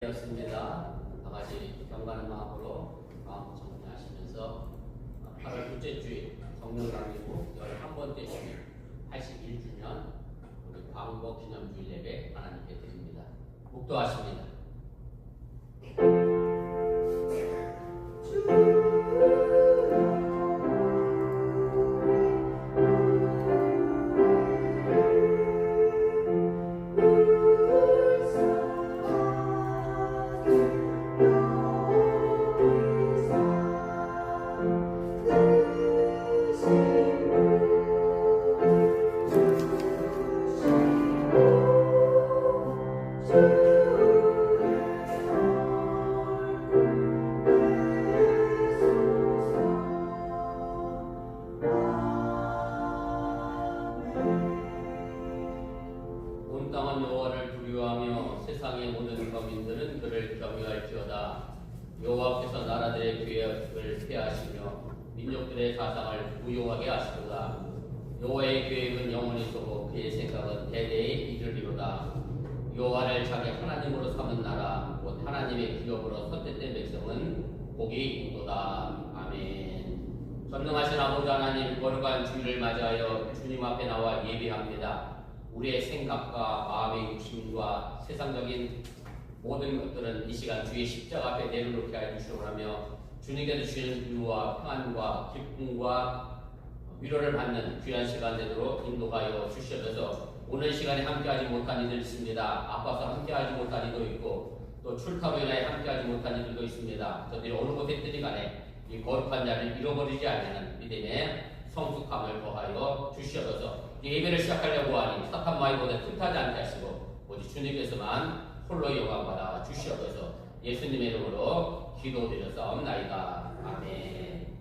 되었습니다. 다 같이 경건한 마음으로 마음 정리하시면서 8월 둘째 주일 성령 강림후 11번째 주일 81주년 우리 광복 기념주일 예배 하나님께 드립니다. 묵도하십니다. 온 땅은 여호와를 두려워하며 세상의 모든 거민들은 그를 경외할지어다. 여호와께서 나라들의 계획을 폐하시며 민족들의 사상을 무효하게 하시도다. 여호와의 계획은 영원히 서고 그의 생각은 대대에 이르리로다. 여호와를 자기 하나님으로 삼은 나라 곧 하나님의 기업으로 선택된 백성은 복이 있도다. 아멘. 전능하신 아버지 하나님, 거룩한 주일을 맞이하여 주님 앞에 나와 예배합니다. 우리의 생각과 마음의 욕심과 세상적인 모든 것들은 이 시간 주의 십자가 앞에 내려놓게 하여 주시오라며 주님께서 주시는 위로와 평안과 기쁨과 위로를 받는 귀한 시간 되도록 인도하여 주시옵소서. 오늘 시간에 함께하지 못한 이들 있습니다. 아파서 함께하지 못한 이도 있고 또 출타로 인하여 함께하지 못한 이들도 있습니다. 저들이 어느 곳에 있든지 간에 이 거룩한 자를 잃어버리지 않는 믿음의 성숙함을 더하여 주시옵소서. 예배를 시작하려고 하니 사탄 마귀보다 틈타지 않게 하시고 오직 주님께서만 홀로 영광 받아 주시옵소서. 예수님의 이름으로 기도드렸사옵나이다. 아멘.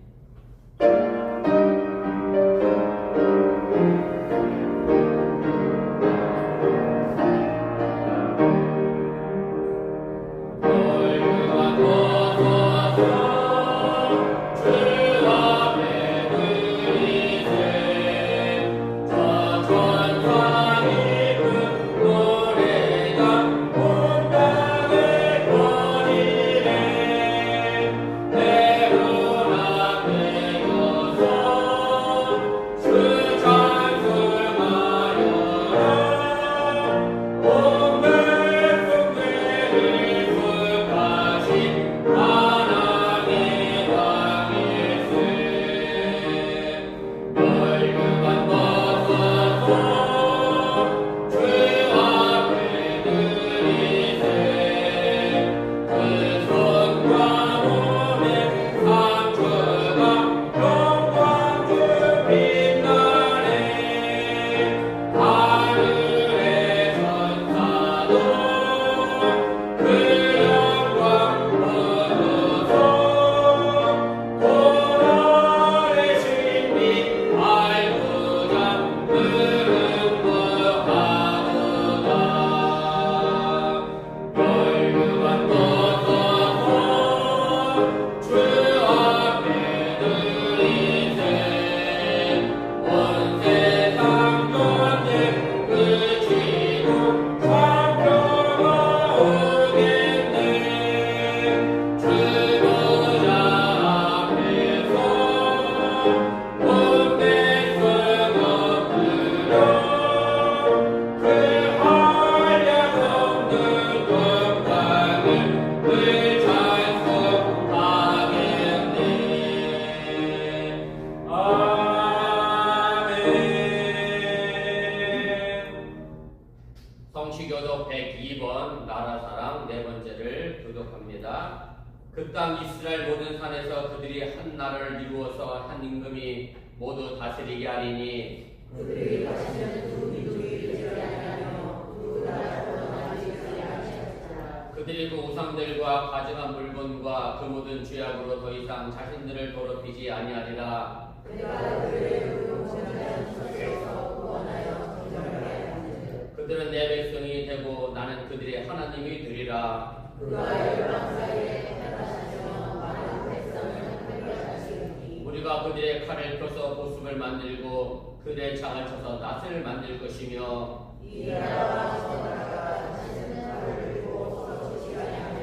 성취교독 102번 나라사랑 네 번째를 교독합니다. 그 땅 이스라엘 모든 산에서 그들이 한 나라를 이루어서 한 임금이 모두 다스리게 하리니 그들이 다시는 두 민족이 되지 아니하며 두 나라로 나뉘지 아니하리라. 그들이 그 우상들과 가증한 물건과 그 모든 죄악으로 더 이상 자신들을 더럽히지 아니하리라. 내가 그들의 용서하는 것에서 구원하여 정결하게 하리라. 그들은 내 백성이 되고 나는 그들의 하나님이 되리라. 그가 열방 사이에 나타나시며 많은 백성을 살려하시리니 우리가 그들의 칼을 펴서 보습을 만들고 그들의 창을 쳐서 낫을 만들 것이며 이 나라와 저 나라가 다시는 나를 들고 서주지 아니하리라.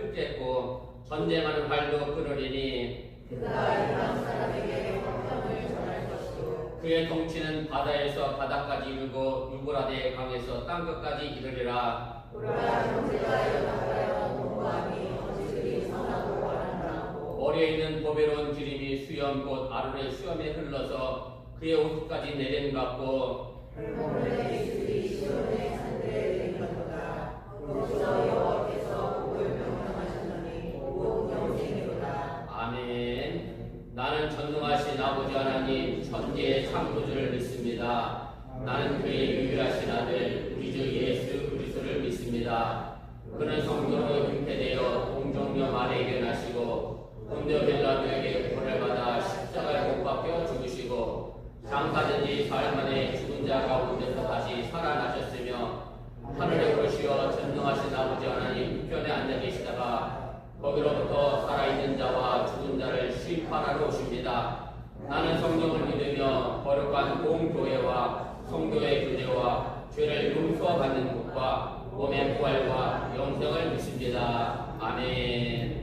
흡겠고 전쟁하는 활도 끊으리니 그가 이방 사람에게 평강을 전할 것이요 그의 통치는 바다에서 바다까지 이르고 유브라데 강에서 땅끝까지 이르리라. 보라 형제가 연합하여 공부하니 거짓들이 선하고 바란다고 머리에 있는 보배로운 기름이 수염 곧 아론의 수염에 흘러서 그의 옷까지 내림 같고 물건의 이슬이 시온의 산들에 내리거니와 거기서 여호와께서 복을 명령하셨느니 곧 영생이로다. 아멘. 나는 전능하신 아버지 하나님 천지의 창조주를 믿습니다. 나는 그의 유일하신 아들 우리 주 예수 그리스도를 믿습니다. 그는 성령으로 잉태되어 동정녀 마리아에게 나시고 본디오 빌라도에게 고난을 받아 십자가에 못 박혀 죽으시고 장사된 지 사흘 만에 죽은 자 가운데서 다시 살아나셨으며 하늘에 오르시어 전능하신 아버지 하나님 우편에 앉아 계시다가 거기로부터 살아있는 자와 죽은 자를 심판하러 오십니다. 나는 성령을 믿으며 거룩한 공교회와 성도의 교제와 죄를 용서받는 것과 몸의 부활과 영생을 믿습니다. 아멘.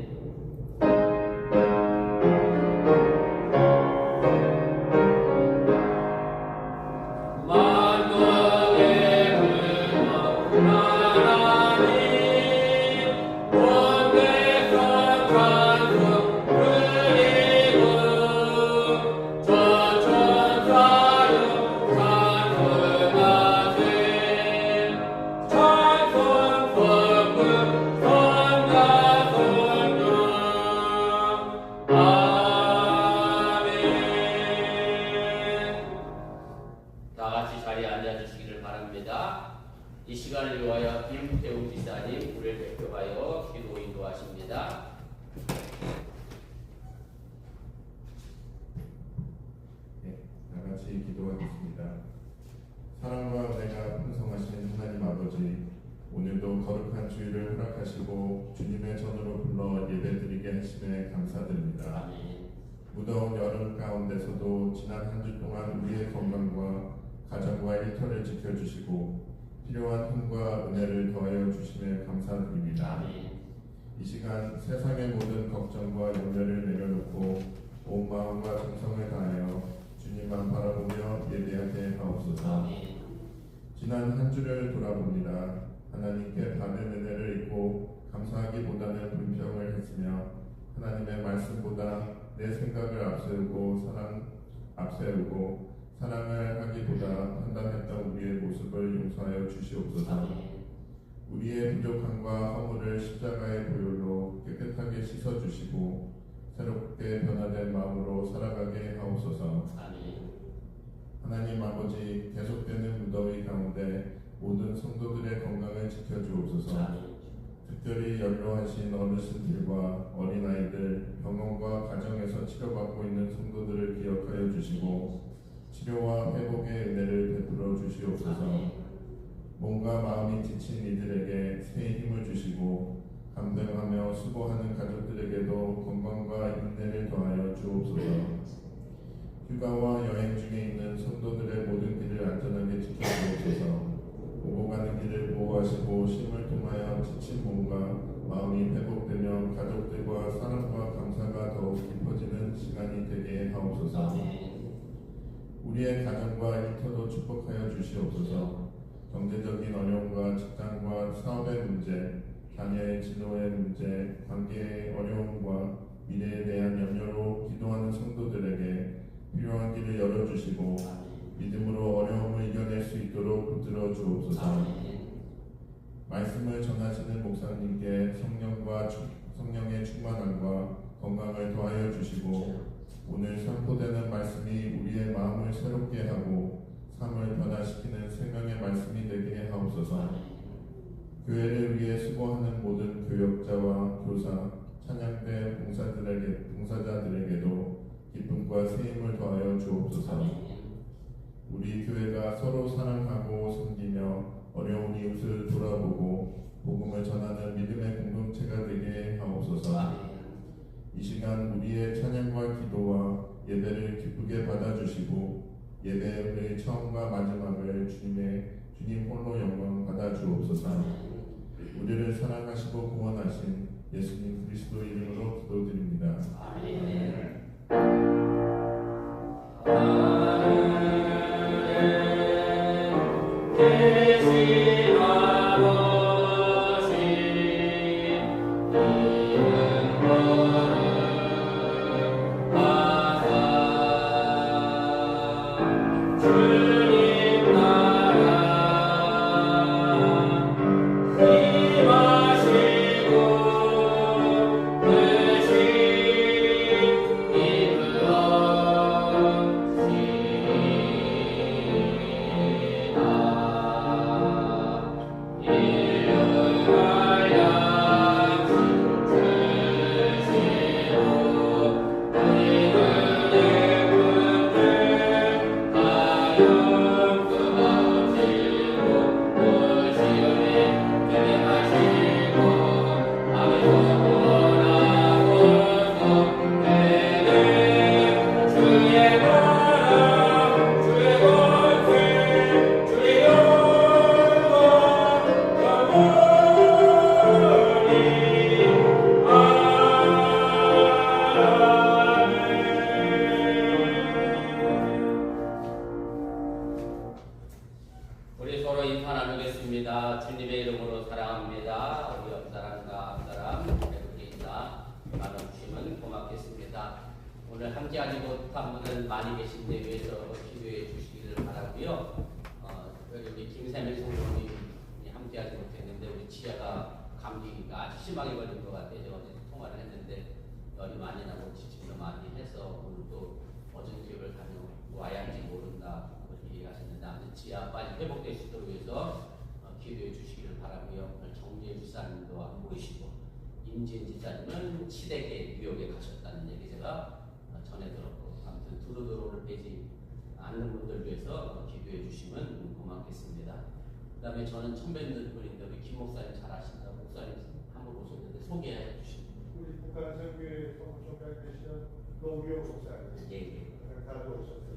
이 시간을 위하여 김태웅 지사님 우리를 대표하여 기도 인도하십니다. 네, 다같이 기도하겠습니다. 사랑과 은혜가 풍성하신 하나님 아버지, 오늘도 거룩한 주일을 허락하시고 주님의 전으로 불러 예배드리게 하심에 감사드립니다. 아멘. 무더운 여름 가운데서도 지난 한 주 동안 우리의 건강과 가정과 일터를 지켜주시고 필요한 힘과 은혜를 더하여 주심에 감사드립니다. 아멘. 이 시간 세상의 모든 걱정과 염려를 내려놓고 온 마음과 정성을 다하여 주님만 바라보며 예배하게 하옵소서. 아멘. 지난 한 주를 돌아봅니다. 하나님께 받은 은혜를 잊고 감사하기보다는 불평을 했으며 하나님의 말씀보다 내 생각을 앞세우고 사랑을 하기보다 판단했던 우리의 모습을 용서하여 주시옵소서. 아멘. 우리의 부족함과 허물을 십자가의 보혈로 깨끗하게 씻어주시고 새롭게 변화된 마음으로 살아가게 하옵소서. 아멘. 하나님 아버지, 계속되는 무더위 가운데 모든 성도들의 건강을 지켜주옵소서. 아멘. 특별히 연로하신 어르신들과 어린아이들, 병원과 가정에서 치료받고 있는 성도들을 기억하여 주시고 치료와 회복의 은혜를 베풀어 주시옵소서. 아멘. 몸과 마음이 지친 이들에게 새 힘을 주시고 감당하며 수고하는 가족들에게도 건강과 인내를 더하여 주옵소서. 휴가와 여행 중에 있는 성도들의 모든 길을 안전하게 지켜주옵소서. 오고 가는 길을 보호하시고 쉼을 통하여 지친 몸과 마음이 회복되며 가족들과 사랑과 감사가 더욱 깊어지는 시간이 되게 하옵소서. 아멘. 우리의 가정과 일터도 축복하여 주시옵소서. 경제적인 어려움과 직장과 사업의 문제, 자녀의 진로의 문제, 관계의 어려움과 미래에 대한 염려로 기도하는 성도들에게 필요한 길을 열어주시고 믿음으로 어려움을 이겨낼 수 있도록 붙들어 주옵소서. 아멘. 말씀을 전하시는 목사님께 성령의 충만함과 건강을 더하여 주시고 오늘 선포되는 말씀이 우리의 마음을 새롭게 하고 삶을 변화시키는 생명의 말씀이 되게 하옵소서. 교회를 위해 수고하는 모든 교역자와 교사, 찬양대 봉사자들에게도 기쁨과 새 힘을 더하여 주옵소서. 우리 교회가 서로 사랑하고 섬기며 어려운 이웃을 돌아보고 복음을 전하는 믿음의 공동체가 되게 하옵소서. 이 시간 우리의 찬양과 기도와 예배를 기쁘게 받아주시고 예배의 처음과 마지막을 주님 홀로 영광 받아 주옵소서. 우리를 사랑하시고 구원하신 예수님 그리스도 이름으로 기도드립니다. 아멘. 우리 서로 인사 나누겠습니다. 주님의 이름으로 사랑합니다. 우리 옆 사람과 앞 사람 이렇게 인사 나눠주시면 고맙겠습니다. 오늘 함께하지 못한 분은 많이 계신데 위해서 기도해 주시기를 바라고요. 우리 김세민 성도님이 함께하지 못했는데 우리 지아가 감기가 아주 심하게 걸린 것 같아요. 제가 어제 통화를 했는데 열이 많이 나고 지침도 많이 해서 오늘 또 어전기업을 다녀와야 할지 모른다 얘기하셨는데 아무튼 지아 빨리 회복될 수 있도록 위해서 기도해 주시기를 바라고요. 오늘 정재희 지사님도 안 보이시고 임진 지사님은 시댁에 뉴욕에 가셨다는 얘기 제가 전해 들었고 아무튼 두루두루를 빼지 않는 분들 위해서 기도해 주시면 고맙겠습니다. 그 다음에 저는 처음 뵙는 분인데 우리 김 목사님 잘 아신다고 목사님 한번 오셨는데 소개해 주시면 우리 북한성교회 동종장 되시는 노우영 목사님. 예. 다 오셨어요.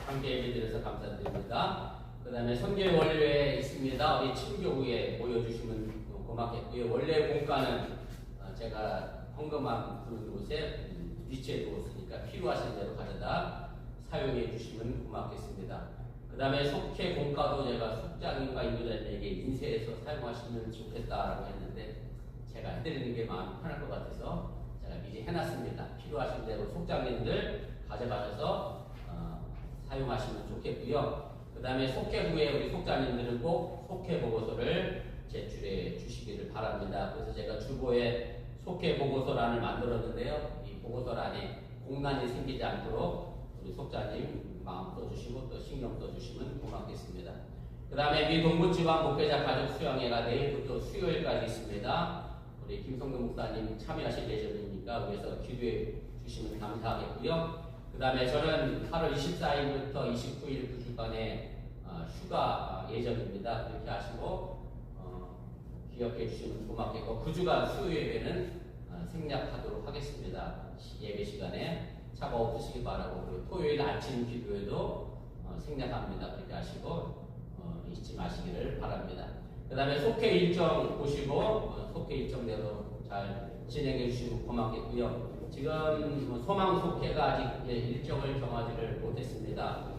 함께 예배드려서 감사드립니다. 그 다음에 선교회 원료에 있습니다. 우리 친교구에 모여주시면 고맙겠고요. 원래 공과는 제가 헌금함 두는 곳에 위치해 두었으니까 필요하신 대로 가져다 사용해 주시면 고맙겠습니다. 그 다음에 속회 공과도 제가 숙장님과 인도자님에게 인쇄해서 사용하시면 좋겠다라고 했는데 제가 해드리는 게 마음이 편할 것 같아서 제가 미리 해놨습니다. 필요하신 대로 속장님들 가져가셔서 사용하시면 좋겠고요. 그 다음에 속회부에 우리 속장님들은 꼭 속회 보고서를 제출해 주시기를 바랍니다. 그래서 제가 주보에 속회 보고서란을 만들었는데요. 이 보고서란에 공란이 생기지 않도록 우리 속장님 마음 써주시고 또 신경 써주시면 고맙겠습니다. 그 다음에 미 동부지방 목회자 가족 수양회가 내일부터 수요일까지 있습니다. 우리 김성근 목사님 참여하실 예정이니까 위해서 기도해 주시면 감사하겠고요. 그 다음에 저는 8월 24일부터 29일 9주간의 휴가 예정입니다. 그렇게 하시고 기억해 주시면 고맙겠고 9주간 수요예배는 생략하도록 하겠습니다. 예배 시간에 차가 없으시기 바라고 그리고 토요일 아침 기도에도 생략합니다. 그렇게 하시고 잊지 마시기를 바랍니다. 그 다음에 속회 일정 보시고 속회 일정대로 잘 진행해 주시면 고맙겠고요. 지금 소망 속회가 아직 일정을 정하지를 못했습니다.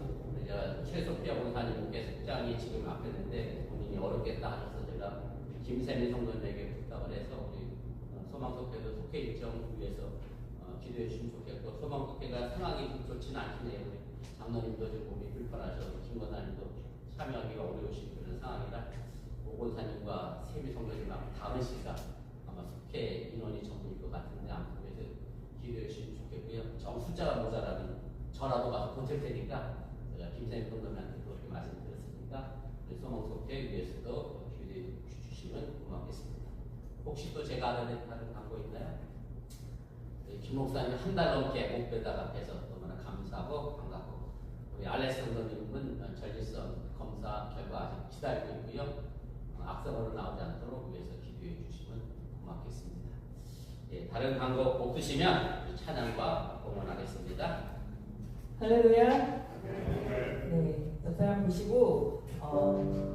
최소피아 본사님께 속장이 지금 앞에 있는데 본인이 어렵겠다 하셔서 제가 김세민 성도님에게 부탁을 해서 우리 소망 속회도 속회 일정 위해서 기도해 주시면 좋겠고 소망 속회가 상황이 좋지는 않겠네요. 우리 장로님도 지금 몸이 불편하셔서 김권사님도 참여하기가 어려우신 그런 상황이라 오권사님과 세미 성도님하고 다른 시간 아마 속회 인원이 전부일 것 같은데 아무튼 그래서 기도해 주시면 좋겠고요. 정 숫자가 모자라면 저라도 가서 보탤 테니까 제가 김세미 성도님한테 그렇게 말씀드렸으니까 우리 소망 속회 위해서도 기도해 주시면 고맙겠습니다. 혹시 또 제가 하는 광고 있나요? 김 목사님 한 달 넘게 목배당 앞에서 너무나 감사하고 반갑고 우리 알렉스 성도님은 전립선 검사 결과 아직 기다리고 있고요. 악성으로 나오지 않도록 위해서 기도해 주시면 고맙겠습니다. 예, 다른 광고 없으시면 찬양과 공헌하겠습니다. 할렐루야. 네, 또 사람 보시고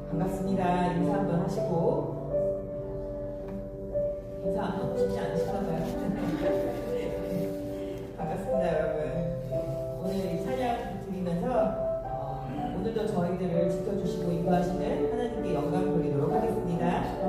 반갑습니다 인사 한번 하시고 인사 하고 싶지 않으신가 봐요. 반갑습니다 여러분. 오늘 이 찬양 드리면서 오늘도 저희들을 지켜주시고 인도하시는 하나님께 영광 돌리도록 하겠습니다.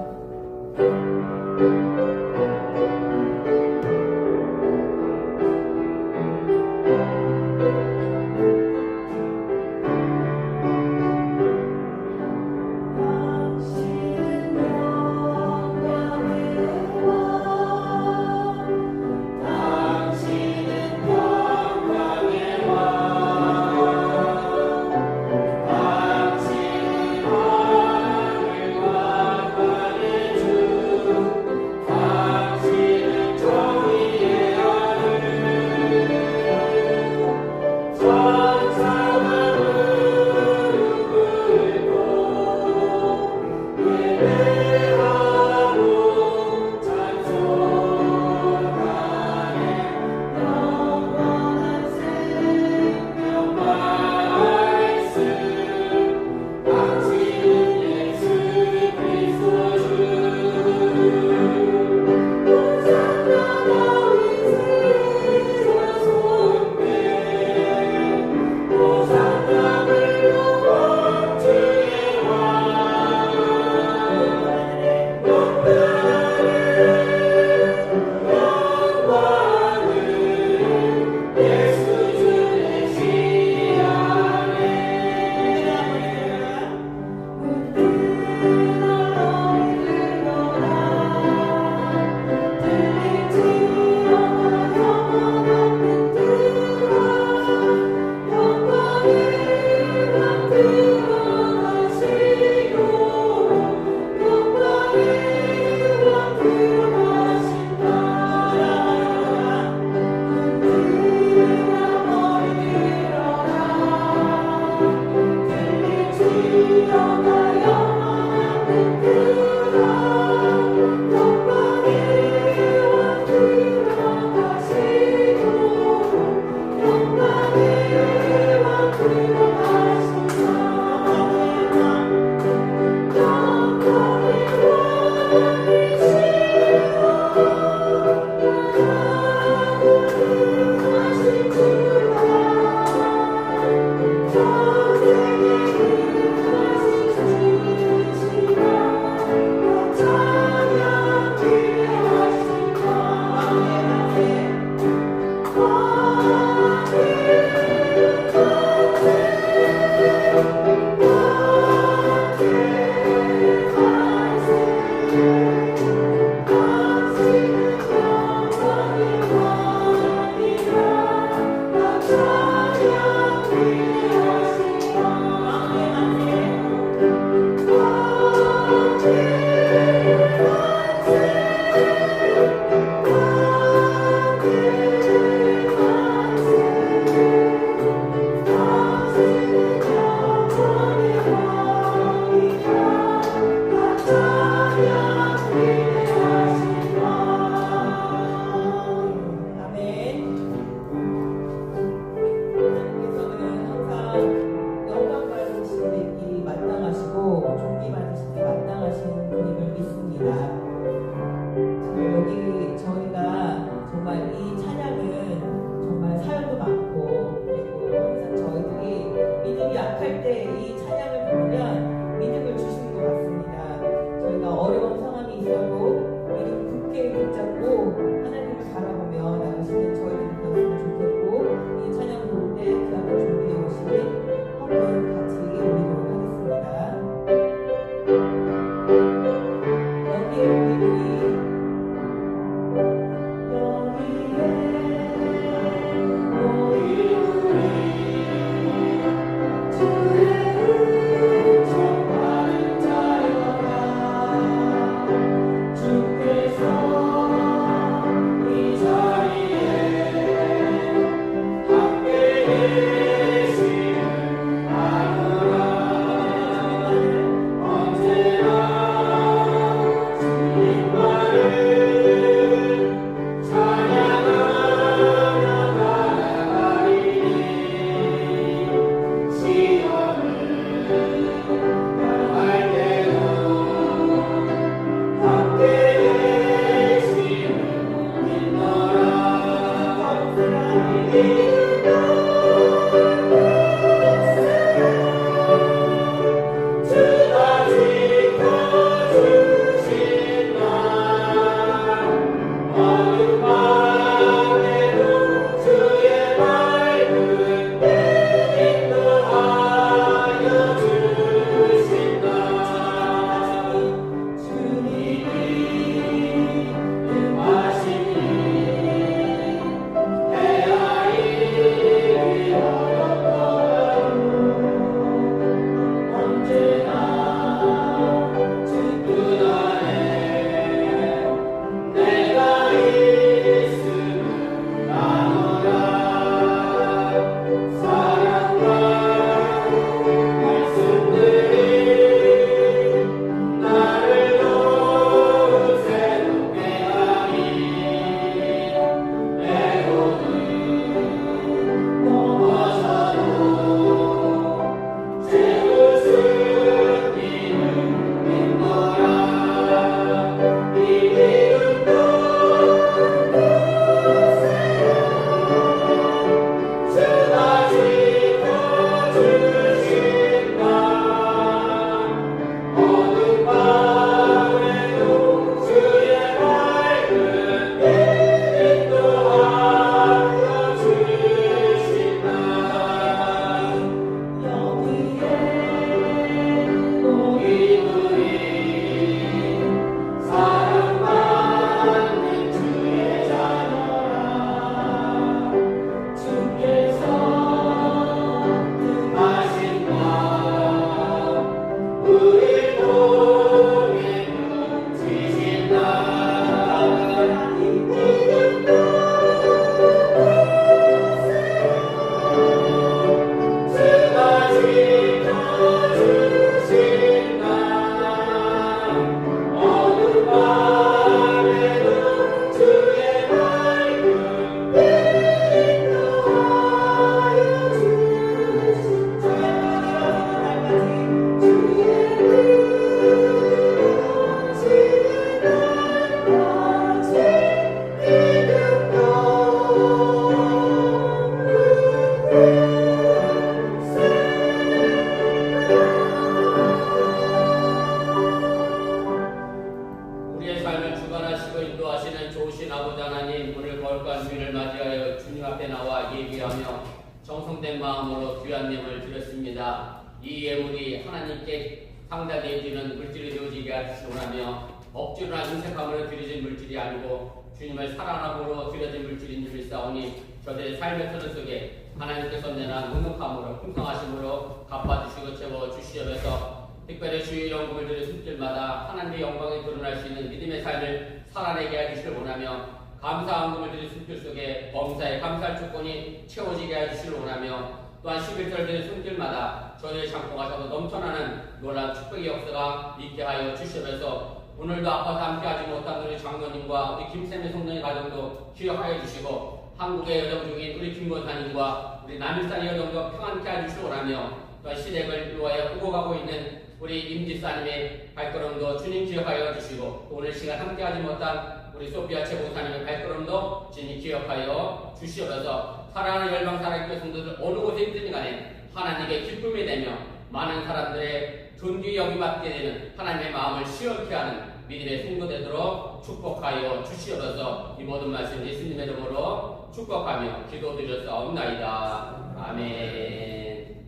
마음으로 귀한 예물을 드렸습니다. 이 예물이 하나님께 상달되어 드리는 물질이 되어지게 하시오라며 억지로나 인색함으로 드려진 물질이 아니고 주님을 사랑함으로 드려진 물질인 줄 믿사오니 저들의 삶의 터전 속에 하나님께서 내나 넉넉함으로 풍성하심으로 갚아주시고 채워주시옵소서. 특별히 주의 영광을 드릴 손길마다 하나님의 영광이 드러날 수 있는 믿음의 삶을 살아내게 해주시길 원하며 감사한 금을 드릴 손길 속에 범사에 감사할 조건이 채워지게 해주시길 원하며 또한 11절 드릴 손길마다 저희의 창고가셔서 넘쳐나는 놀라운 축복의 역사가 있게 하여 주시옵소서. 오늘도 아파서 함께하지 못한 우리 장로님과 우리 김쌤의 성도의 가정도 기억하여 주시고 한국의 여정 중인 우리 김권사님과 우리 남일산의 여정도 평안케 해주시기 원하며 또한 시댁을 위하여 꾸고 가고 있는 우리 임지사님의 발걸음도 주님 기억하여 주시고 또 오늘 시간 함께하지 못한 우리 소피아 최봉사님의 발걸음도 주님 기억하여 주시옵소서. 사랑하는 열방사랑교회 성도들 어느 곳에 있든지 간에 하나님의 기쁨이 되며 많은 사람들의 존귀 여김받게 되는 하나님의 마음을 시원케 하는 믿음의 성도 되도록 축복하여 주시옵소서. 이 모든 말씀 예수님의 이름으로 축복하며 기도드렸사옵나이다. 아멘.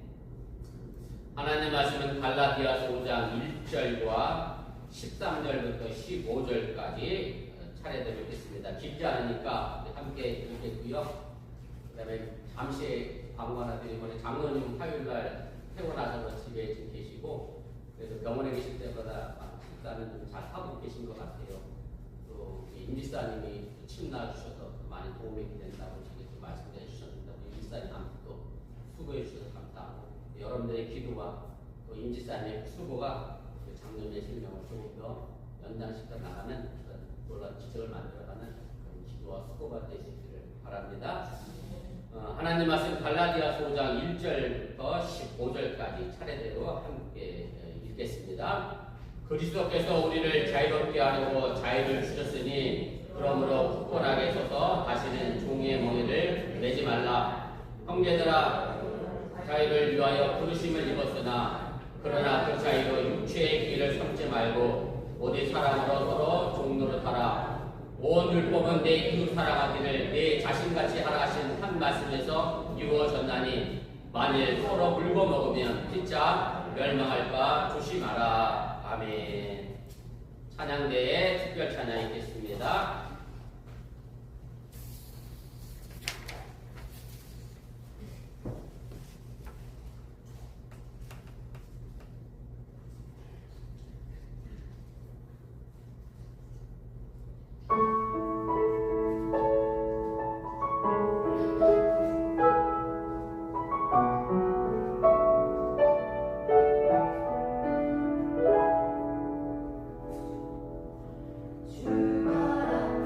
하나님 말씀은 갈라디아서 5장 1절과 13절부터 15절까지 차례대로 읽겠습니다. 깊지 않으니까 함께 읽겠고요. 그 다음에 잠시 광고 하나 드리면 장로님 화요일날 퇴원하셔서 집에 지금 계시고 그래서 병원에 계실 때보다 식사는 좀 잘 하고 계신 것 같아요. 또 임지사님이 침 놔주셔서 많이 도움이 된다고 저희도 말씀해 주셨습니다. 임지사님 또 수고해 주셔서 감사하고 여러분들의 기도와 또 임지사님의 수고가 장로님의 생명을 조금 더 연장시켜 나가는 그런 놀라운 기적을 만들어가는 그런 기도와 수고가 되시기를 바랍니다. 하나님 말씀 갈라디아서 5장 1절부터 15절까지 차례대로 함께 읽겠습니다. 그리스도께서 우리를 자유롭게 하려고 자유를 주셨으니 그러므로 굳건하게 서서 다시는 종의 멍에를 내지 말라. 형제들아 자유를 위하여 부르심을 입었으나 그러나 그 자유로 육체의 길을 삼지 말고 오직 사랑으로 서로 종노릇하라. 온 율법은 내 이웃 사랑하기를 내 자신같이 하라 하신 한 말씀에서 이루어졌나니 만일 서로 물고 먹으면 피차 멸망할까 조심하라. 아멘. 찬양대의 특별 찬양 있겠습니다. 주가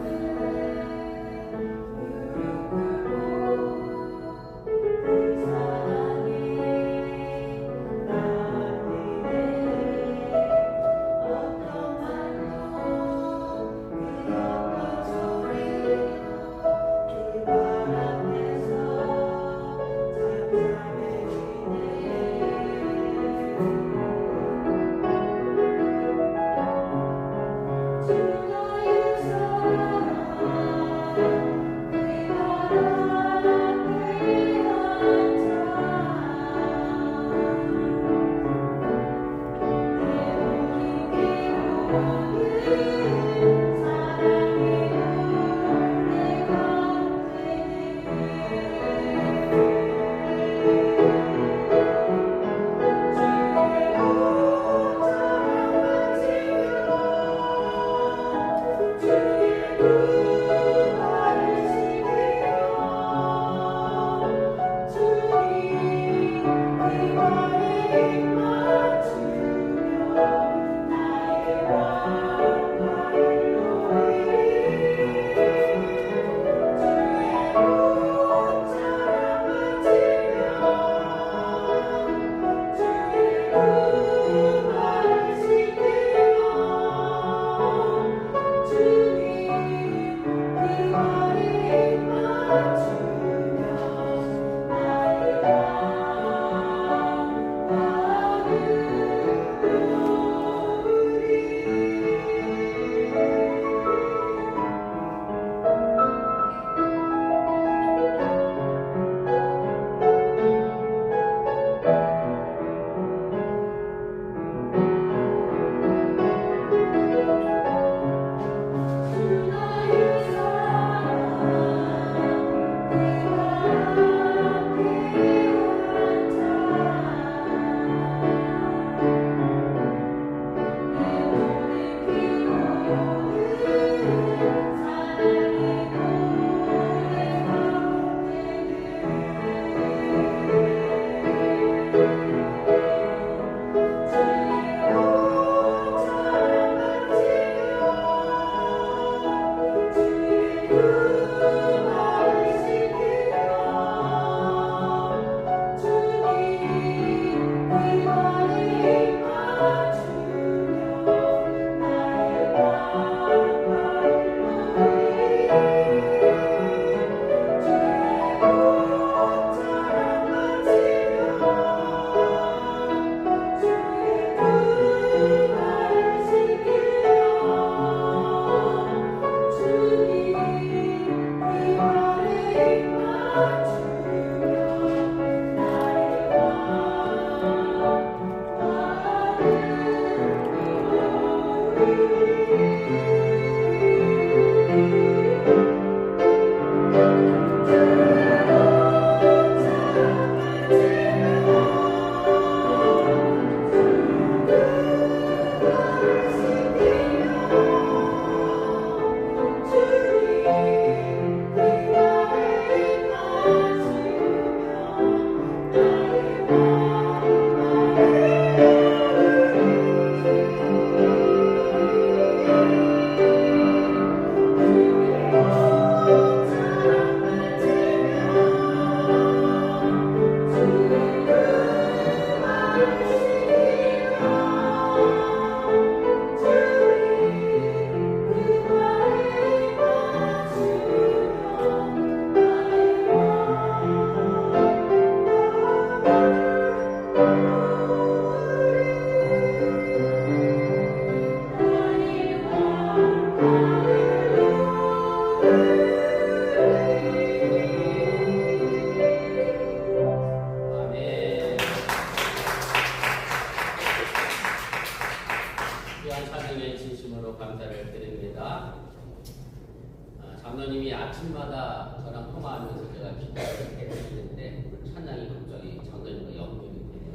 아침마다 저랑 통화하면서 제가 기도를 해드리는데 찬양이 갑자기 장로님과 연결이 되네요.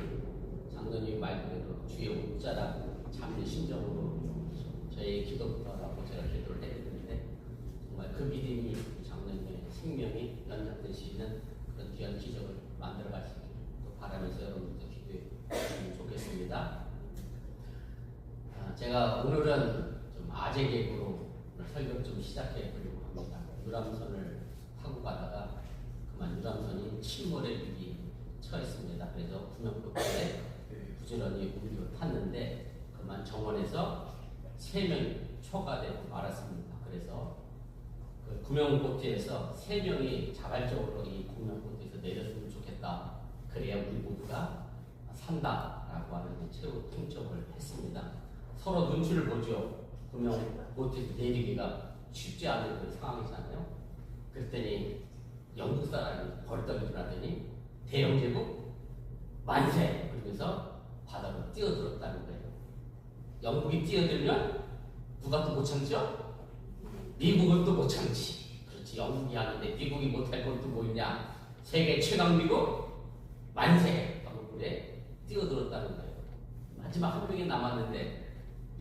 장로님 말 그대로 주의 옷자라고 잠든 심정으로 저희 기도부터라고 제가 기도를 해드리는데 정말 그 믿음이 장로님의 생명이 연장될 수 있는 그런 귀한 기적을 만들어 가시길 또 바라면서 여러분들도 기도해 주시면 좋겠습니다. 제가 오늘은 좀 아재 개그로 설교를 좀 시작해 보려고 합니다. 유람선을 타고 가다가 그만 유람선이 침몰의 위기에 처했습니다. 그래서 구명보트에 부지런히 우리로 탔는데 그만 정원에서 3명이 초과되고 말았습니다. 그래서 그 구명보트에서 3명이 자발적으로 이 구명보트에서 내렸으면 좋겠다. 그래야 우리 모두가 산다라고 하는 최후 통첩을 했습니다. 서로 눈치를 보죠. 구명보트에서 내리기가 쉽지 않은 그 상황이잖아요. 그랬더니 영국 사람이 벌떡 일어나더니 대영제국 만세! 그러면서 바다로 뛰어들었다는 거예요. 영국이 뛰어들면 누가 또 못 참죠? 미국은 또 못 참지. 그렇지. 영국이 하는데 미국이 못할 건 또 뭐 있냐? 세계 최강 미국 만세! 하고 그래 뛰어들었다는 거예요. 마지막 한 명이 남았는데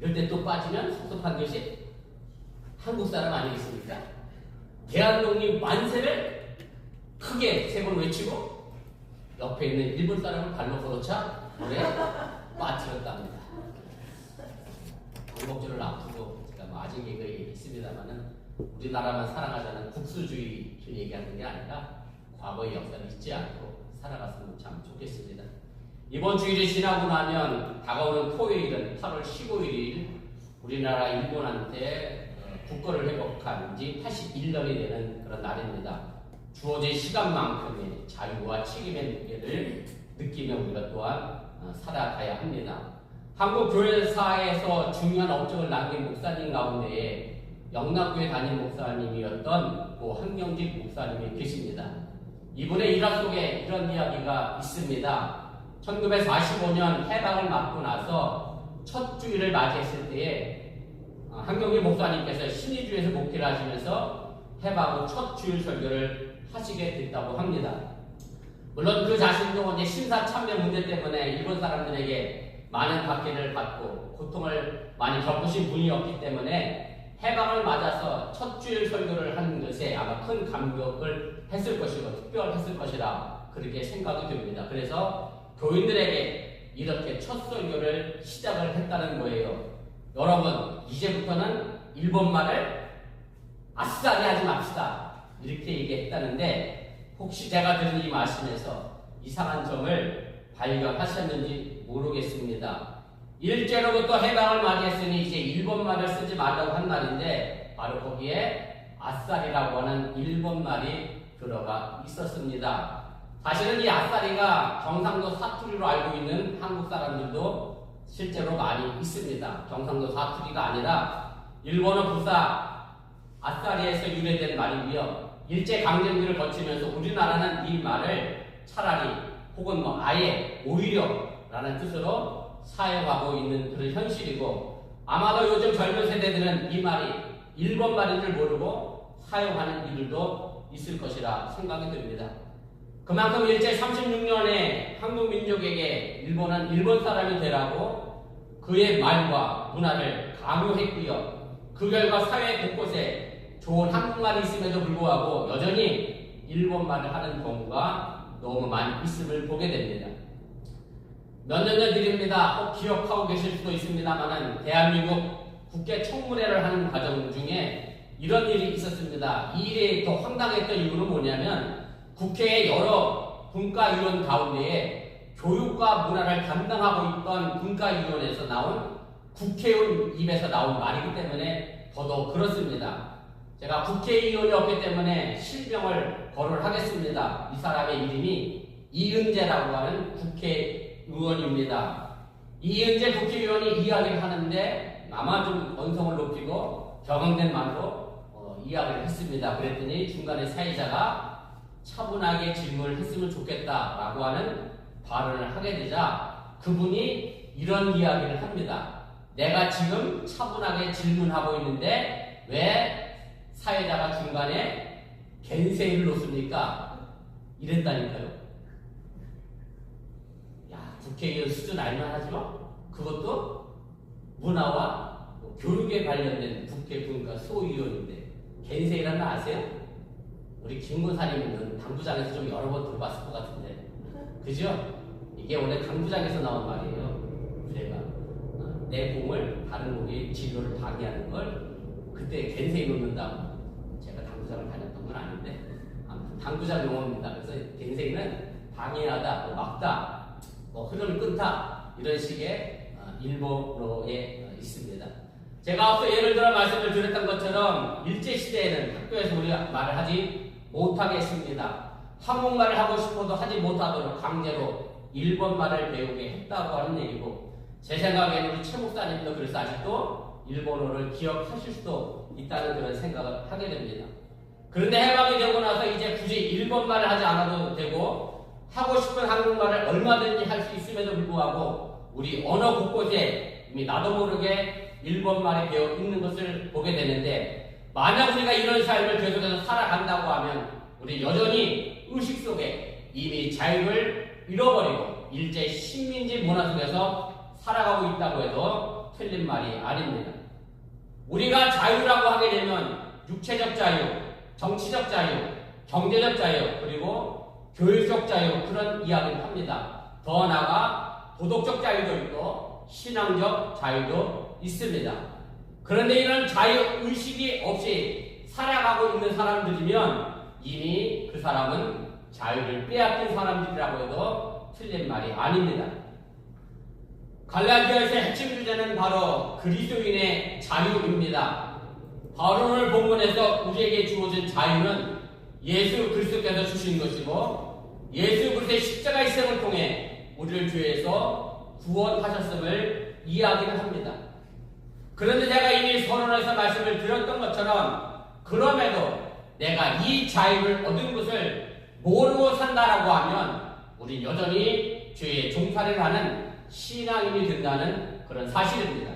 이럴 때 또 빠지면 섭섭한 것이 한국 사람 아니겠습니까? 대한독립 만세를 크게 3번 외치고 옆에 있는 일본 사람을 발로 걸어차 물에 빠뜨렸답니다. 방법줄을 앞두고 제가 뭐 아직 얘기가 있습니다만은 우리나라만 사랑하자는 국수주의를 얘기하는 게 아니라 과거의 역사를 잊지 않고 살아갔으면 참 좋겠습니다. 이번 주일이 지나고 나면 다가오는 토요일은 8월 15일 우리나라 일본한테 국거를 회복한 지 81년이 되는 그런 날입니다. 주어진 시간만큼의 자유와 책임의 무게를 느끼며 우리가 또한 살아가야 합니다. 한국 교회사에서 중요한 업적을 남긴 목사님 가운데에 영락교회 담임 목사님이었던 고 한경직 목사님이 계십니다. 이분의 일화 속에 이런 이야기가 있습니다. 1945년 해방을 맞고 나서 첫 주일을 맞이했을 때에 한경직 목사님께서 신의주에서 목회를 하시면서 해방 후 첫 주일 설교를 하시게 됐다고 합니다. 물론 그 자신도 이제 신사참배 문제 때문에 일본 사람들에게 많은 박해를 받고 고통을 많이 겪으신 분이었기 때문에 해방을 맞아서 첫 주일 설교를 하는 것에 아마 큰 감격을 했을 것이고 특별했을 것이라 그렇게 생각이 됩니다. 그래서 교인들에게 이렇게 첫 설교를 시작을 했다는 거예요. 여러분, 이제부터는 일본말을 아싸리 하지 맙시다. 이렇게 얘기했다는데 혹시 제가 들은 이 말씀에서 이상한 점을 발견하셨는지 모르겠습니다. 일제로부터 해방을 맞이했으니 이제 일본말을 쓰지 말라고 한 말인데 바로 거기에 아싸리라고 하는 일본말이 들어가 있었습니다. 사실은 이 아싸리가 경상도 사투리로 알고 있는 한국 사람들도 실제로 많이 있습니다. 경상도 사투리가 아니라 일본어 부사 아싸리에서 유래된 말이고요. 일제강점기를 거치면서 우리나라는 이 말을 차라리 혹은 뭐 아예 오히려라는 뜻으로 사용하고 있는 그런 현실이고 아마도 요즘 젊은 세대들은 이 말이 일본 말인 줄 모르고 사용하는 이들도 있을 것이라 생각이 듭니다. 그만큼 일제 36년에 한국 민족에게 일본은 일본 사람이 되라고 그의 말과 문화를 강요했고요. 그 결과 사회 곳곳에 좋은 한국말이 있음에도 불구하고 여전히 일본말을 하는 경우가 너무 많이 있음을 보게 됩니다. 몇 년 전일입니다. 꼭 기억하고 계실 수도 있습니다만은 대한민국 국회 청문회를 하는 과정 중에 이런 일이 있었습니다. 이 일이 더 황당했던 이유는 뭐냐면 국회의 여러 분과위원 가운데에 교육과 문화를 담당하고 있던 분과위원회에서 나온 국회의원 입에서 나온 말이기 때문에 더더욱 그렇습니다. 제가 국회의원이었기 때문에 실명을 거론하겠습니다. 이 사람의 이름이 이은재라고 하는 국회의원입니다. 이은재 국회의원이 이야기를 하는데 아마 좀 언성을 높이고 격앙된 말로 이야기를 했습니다. 그랬더니 중간에 사회자가 차분하게 질문을 했으면 좋겠다라고 하는 발언을 하게 되자 그분이 이런 이야기를 합니다. 내가 지금 차분하게 질문하고 있는데 왜 사회자가 중간에 겐세이를 놓습니까? 이랬다니까요. 야, 국회의원 수준 알만하죠? 그것도 문화와 교육에 관련된 국회 분과 소위원인데 겐세이라는 거 아세요? 우리 김문사님은 당구장에서 좀 여러 번 들어봤을 것 같은데, 그죠? 이게 원래 당구장에서 나온 말이에요. 제가 내 공을 다른 공이 진로를 방해하는 걸 그때 겐세이 놓는다고. 제가 당구장을 다녔던 건 아닌데 아무튼 당구장 용어입니다. 그래서 겐세이는 방해하다, 막다, 흐름을 끊다, 이런 식의 일본어에 있습니다. 제가 앞서 예를 들어 말씀을 드렸던 것처럼 일제시대에는 학교에서 우리가 말을 하지 못하게 했습니다. 한국말을 하고 싶어도 하지 못하도록 강제로 일본말을 배우게 했다고 하는 얘기고, 제 생각에는 우리 최 목사님도 그래서 아직도 일본어를 기억하실 수도 있다는 그런 생각을 하게 됩니다. 그런데 해방이 되고 나서 이제 굳이 일본말을 하지 않아도 되고 하고 싶은 한국말을 얼마든지 할 수 있음에도 불구하고 우리 언어 곳곳에 이미 나도 모르게 일본말이 배어 있는 것을 보게 되는데, 만약 우리가 이런 삶을 계속해서 살아간다고 하면 우리 여전히 의식 속에 이미 자유를 잃어버리고 일제 식민지 문화 속에서 살아가고 있다고 해도 틀린 말이 아닙니다. 우리가 자유라고 하게 되면 육체적 자유, 정치적 자유, 경제적 자유, 그리고 교육적 자유, 그런 이야기를 합니다. 더 나아가 도덕적 자유도 있고 신앙적 자유도 있습니다. 그런데 이런 자유의식이 없이 살아가고 있는 사람들이면 이미 그 사람은 자유를 빼앗긴 사람들이라고 해도 틀린 말이 아닙니다. 갈라디아서의 핵심 주제는 바로 그리스도인의 자유입니다. 바로 오늘 본문에서 우리에게 주어진 자유는 예수 그리스도께서 주신 것이고, 예수 그리스도의 십자가 희생을 통해 우리를 죄에서 구원하셨음을 이야기를 합니다. 그런데 제가 이미 선언에서 말씀을 드렸던 것처럼, 그럼에도 내가 이 자유를 얻은 것을 모르고 산다라고 하면 우리 여전히 죄의 종살이를 하는 신앙인이 된다는 그런 사실입니다.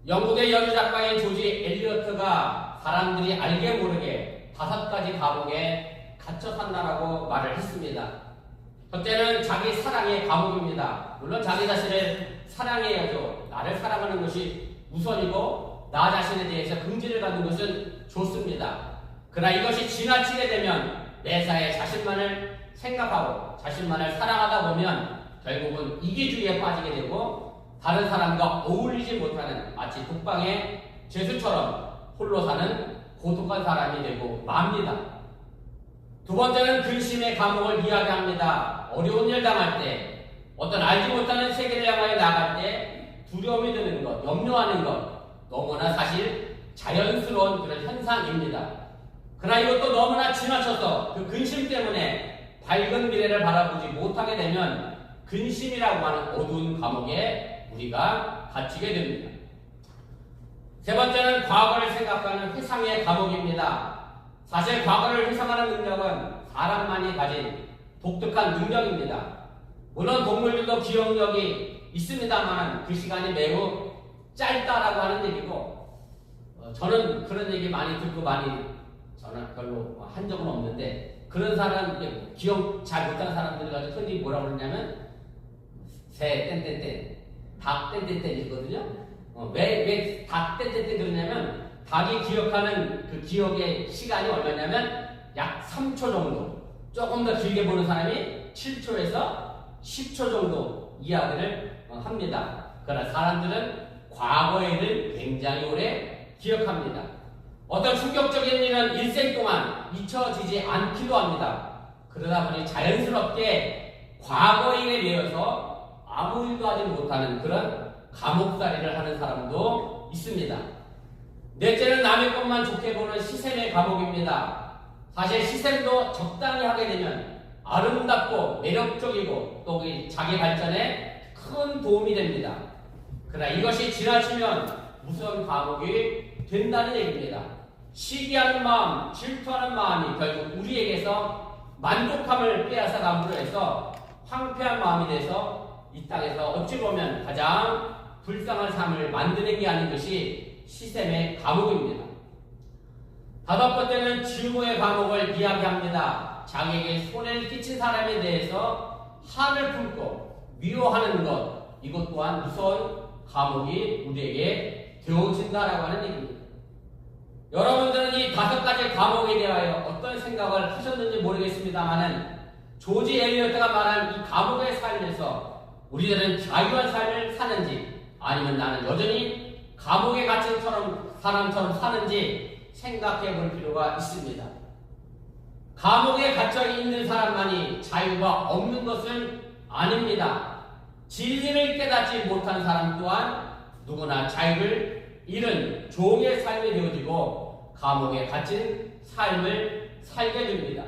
영국의 연주 작가인 조지 엘리어트가 사람들이 알게 모르게 5가지 감옥에 갇혀 산다라고 말을 했습니다. 첫째는 자기 사랑의 감옥입니다. 물론 자기 자신을 사랑해야죠. 나를 사랑하는 것이 우선이고 나 자신에 대해서 긍지를 갖는 것은 좋습니다. 그러나 이것이 지나치게 되면 매사에 자신만을 생각하고 자신만을 사랑하다 보면 결국은 이기주의에 빠지게 되고 다른 사람과 어울리지 못하는 마치 독방의 죄수처럼 홀로 사는 고독한 사람이 되고 맙니다. 두 번째는 근심의 감옥을 이야기합니다. 어려운 일 당할 때, 어떤 알지 못하는 세계를 향하여 나갈 때 두려움이 드는 것, 염려하는 것, 너무나 사실 자연스러운 그런 현상입니다. 그러나 이것도 너무나 지나쳐서 그 근심 때문에 밝은 미래를 바라보지 못하게 되면 근심이라고 하는 어두운 감옥에 우리가 갇히게 됩니다. 세 번째는 과거를 생각하는 회상의 감옥입니다. 사실 과거를 회상하는 능력은 사람만이 가진 독특한 능력입니다. 물론 동물들도 기억력이 있습니다만 그 시간이 매우 짧다라고 하는 얘기고, 저는 그런 얘기 많이 듣고 저는 별로 한 적은 없는데, 그런 사람, 기억 잘 못하는 사람들이 가지고 흔히 뭐라고 그러냐면 새 땡땡땡, 닭 땡땡땡이거든요. 왜 닭 땡땡땡 그러냐면 닭이 기억하는 그 기억의 시간이 얼마냐면 약 3초 정도. 조금 더 길게 보는 사람이 7초에서 10초 정도 이야기를 합니다. 그러나 사람들은 과거의 일을 굉장히 오래 기억합니다. 어떤 충격적인 일은 일생 동안 잊혀지지 않기도 합니다. 그러다 보니 자연스럽게 과거의 일에 대해서 아무 일도 하지 못하는 그런 감옥살이를 하는 사람도 있습니다. 넷째는 남의 것만 좋게 보는 시샘의 감옥입니다. 사실 시샘도 적당히 하게 되면 아름답고 매력적이고 또 자기 발전에 큰 도움이 됩니다. 그러나 이것이 지나치면 무서운 감옥이 된다는 얘기입니다. 시기하는 마음, 질투하는 마음이 결국 우리에게서 만족함을 빼앗아감으로 해서 황폐한 마음이 돼서 이 땅에서 어찌 보면 가장 불쌍한 삶을 만드는 게 아닌 것이 시샘의 감옥입니다. 다섯 번째는 증오의 과목을 이야기합니다. 자기에게 손해를 끼친 사람에 대해서 한을 품고 미워하는 것, 이것 또한 무서운 과목이 우리에게 되어진다라고 하는 얘기입니다. 여러분들은 이 다섯 가지 과목에 대하여 어떤 생각을 하셨는지 모르겠습니다만은 조지 엘리어트가 말한 이 과목의 삶에서 우리들은 자유한 삶을 사는지 아니면 나는 여전히 감옥에 갇힌 사람처럼 사는지 생각해 볼 필요가 있습니다. 감옥에 갇혀 있는 사람만이 자유가 없는 것은 아닙니다. 진리를 깨닫지 못한 사람 또한 누구나 자유를 잃은 종의 삶이 되어지고 감옥에 갇힌 삶을 살게 됩니다.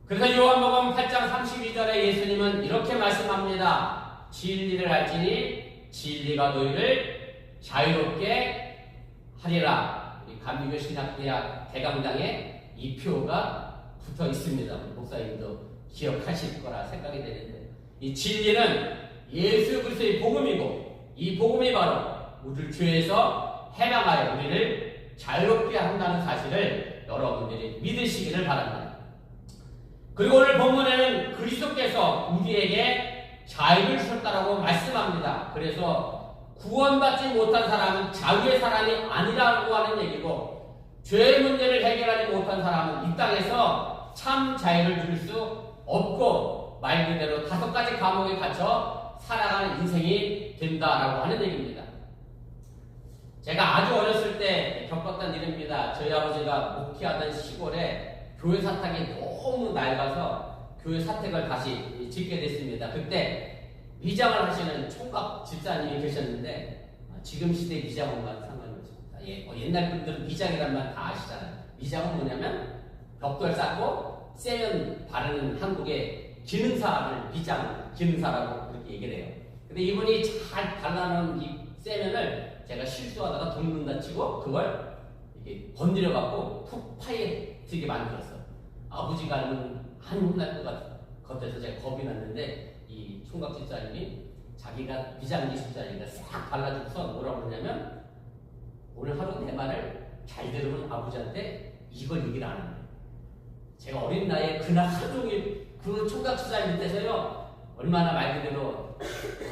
그래서 요한복음 8장 32절에 예수님은 이렇게 말씀합니다. 진리를 알지니 진리가 너희를 자유롭게 하리라. 우리 감리교 신학대학 대강당에 이 표가 붙어 있습니다. 목사님도 기억하실 거라 생각이 되는데, 이 진리는 예수 그리스도의 복음이고 이 복음이 바로 우리를 죄에서 해방하여 우리를 자유롭게 한다는 사실을 여러분들이 믿으시기를 바랍니다. 그리고 오늘 본문에는 그리스도께서 우리에게 자유를 주셨다라고 말씀합니다. 그래서 구원받지 못한 사람은 자유의 사람이 아니라고 하는 얘기고, 죄의 문제를 해결하지 못한 사람은 이 땅에서 참 자유를 누릴 수 없고 말 그대로 다섯 가지 감옥에 갇혀 살아가는 인생이 된다라고 하는 얘기입니다. 제가 아주 어렸을 때 겪었던 일입니다. 저희 아버지가 목회하던 시골에 교회 사택이 너무 낡아서 교회 사택을 다시 짓게 됐습니다. 그때 미장을 하시는 총각 집사님이 계셨는데, 지금 시대 미장원과는 상관이 없습니다. 옛날 분들은 미장이란 말 다 아시잖아요. 미장은 뭐냐면 벽돌 쌓고 세면 바르는 한국의 기능사를 미장, 기능사라고 그렇게 얘기를 해요. 근데 이분이 잘 발라놓은 이 세면을 제가 실수하다가 돕는다 치고 그걸 이렇게 건드려 갖고 푹 파헤치게 만들었어. 아버지가 알면 한 혼날 것 같아서 제가 겁이 났는데, 이 총각 집사님이 자기가 미장기 집사님이니까 싹 발라주고서 뭐라고 그러냐면, 오늘 하루 내 말을 잘 들으면 아버지한테 이걸 얘기를 안 합니다. 제가 어린 나이에 그날 하루 종일 그 총각 집사님 밑에서요 얼마나 말 그대로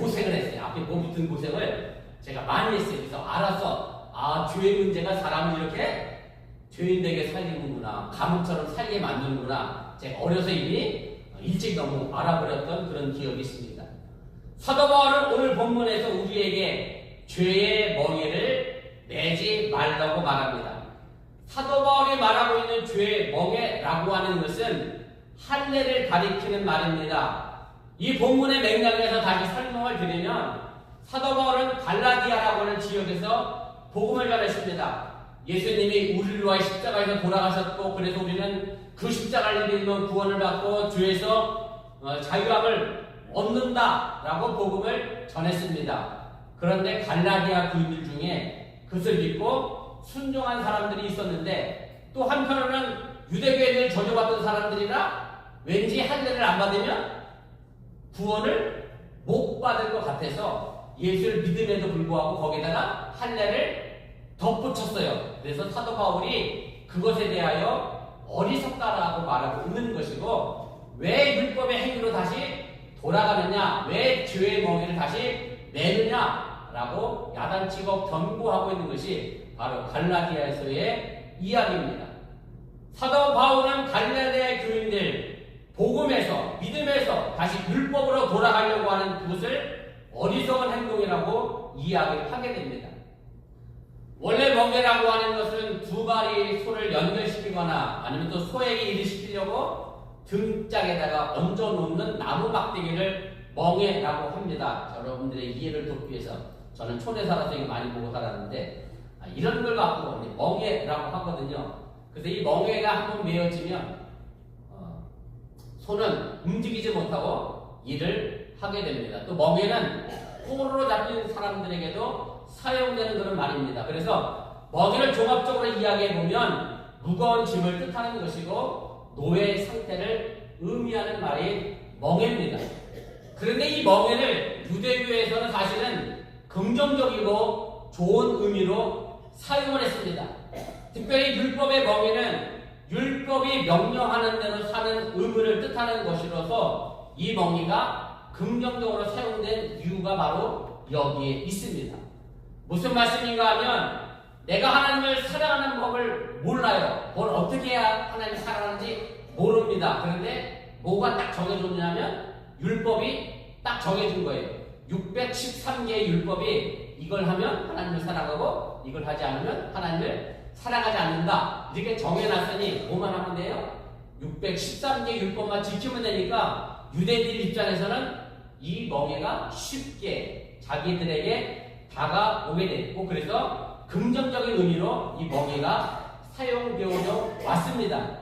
고생을 했어요. 앞에 못 붙은 고생을 제가 많이 했어요. 그래서 알아서, 죄의 문제가 사람을 이렇게 죄인 되게 살리는구나, 감옥처럼 살게 만드는구나, 제가 어려서 이미 일찍 너무 알아버렸던 그런 기억이 있습니다. 사도 바울은 오늘 본문에서 우리에게 죄의 멍에를 매지 말라고 말합니다. 사도 바울이 말하고 있는 죄의 멍에라고 하는 것은 할례를 가리키는 말입니다. 이 본문의 맥락에서 다시 설명을 드리면, 사도 바울은 갈라디아라고 하는 지역에서 복음을 전했습니다. 예수님이 우리를 위하여 십자가에서 돌아가셨고, 그래서 우리는 그 십자가를 믿으면 구원을 받고 죄에서 자유함을 얻는다라고 복음을 전했습니다. 그런데 갈라디아 교인들 중에 그것을 믿고 순종한 사람들이 있었는데, 또 한편으로는 유대교회를 저주받던 사람들이라 왠지 할례를 안 받으면 구원을 못 받을 것 같아서 예수를 믿음에도 불구하고 거기다가 할례를 덧붙였어요. 그래서 사도 바울이 그것에 대하여 어리석다라고 말하고 있는 것이고, 왜 율법의 행위로 다시 돌아가느냐, 왜 죄의 멍에를 다시 내느냐라고 야단치고 경고하고 있는 것이 바로 갈라디아에서의 이야기입니다. 사도 바울은 갈라디아 교인들 복음에서, 믿음에서 다시 율법으로 돌아가려고 하는 그것을 어리석은 행동이라고 이야기하게 됩니다. 원래 멍에라고 하는 것은 두 발이 소를 연결시키거나 아니면 또 소에게 일을 시키려고 등짝에다가 얹어놓는 나무 막대기를 멍에라고 합니다. 여러분들의 이해를 돕기 위해서, 저는 촌에 살아서 이거 많이 보고 살았는데 이런 걸 갖고 멍에라고 하거든요. 그래서 이 멍에가 한번 메어지면 소는 움직이지 못하고 일을 하게 됩니다. 또 멍에는 포로로 잡힌 사람들에게도 사용되는 그런 말입니다. 그래서 멍에를 종합적으로 이야기해보면 무거운 짐을 뜻하는 것이고 노예 상태를 의미하는 말이 멍에입니다. 그런데 이 멍에를 유대교에서는 사실은 긍정적이고 좋은 의미로 사용을 했습니다. 특별히 율법의 멍에는 율법이 명령하는 대로 사는 의무를 뜻하는 것이라서 이 멍에가 긍정적으로 사용된 이유가 바로 여기에 있습니다. 무슨 말씀인가 하면 내가 하나님을 사랑하는 법을 몰라요. 뭘 어떻게 해야 하나님을 사랑하는지 모릅니다. 그런데 뭐가 딱 정해졌냐면 율법이 딱 정해준 거예요. 613개의 율법이 이걸 하면 하나님을 사랑하고 이걸 하지 않으면 하나님을 사랑하지 않는다. 이렇게 정해놨으니 뭐만 하면 돼요? 613개 율법만 지키면 되니까 유대인들 입장에서는 이 멍에가 쉽게 자기들에게 다가오게 됐고 그래서 긍정적인 의미로 이 멍에가 사용되어 왔습니다.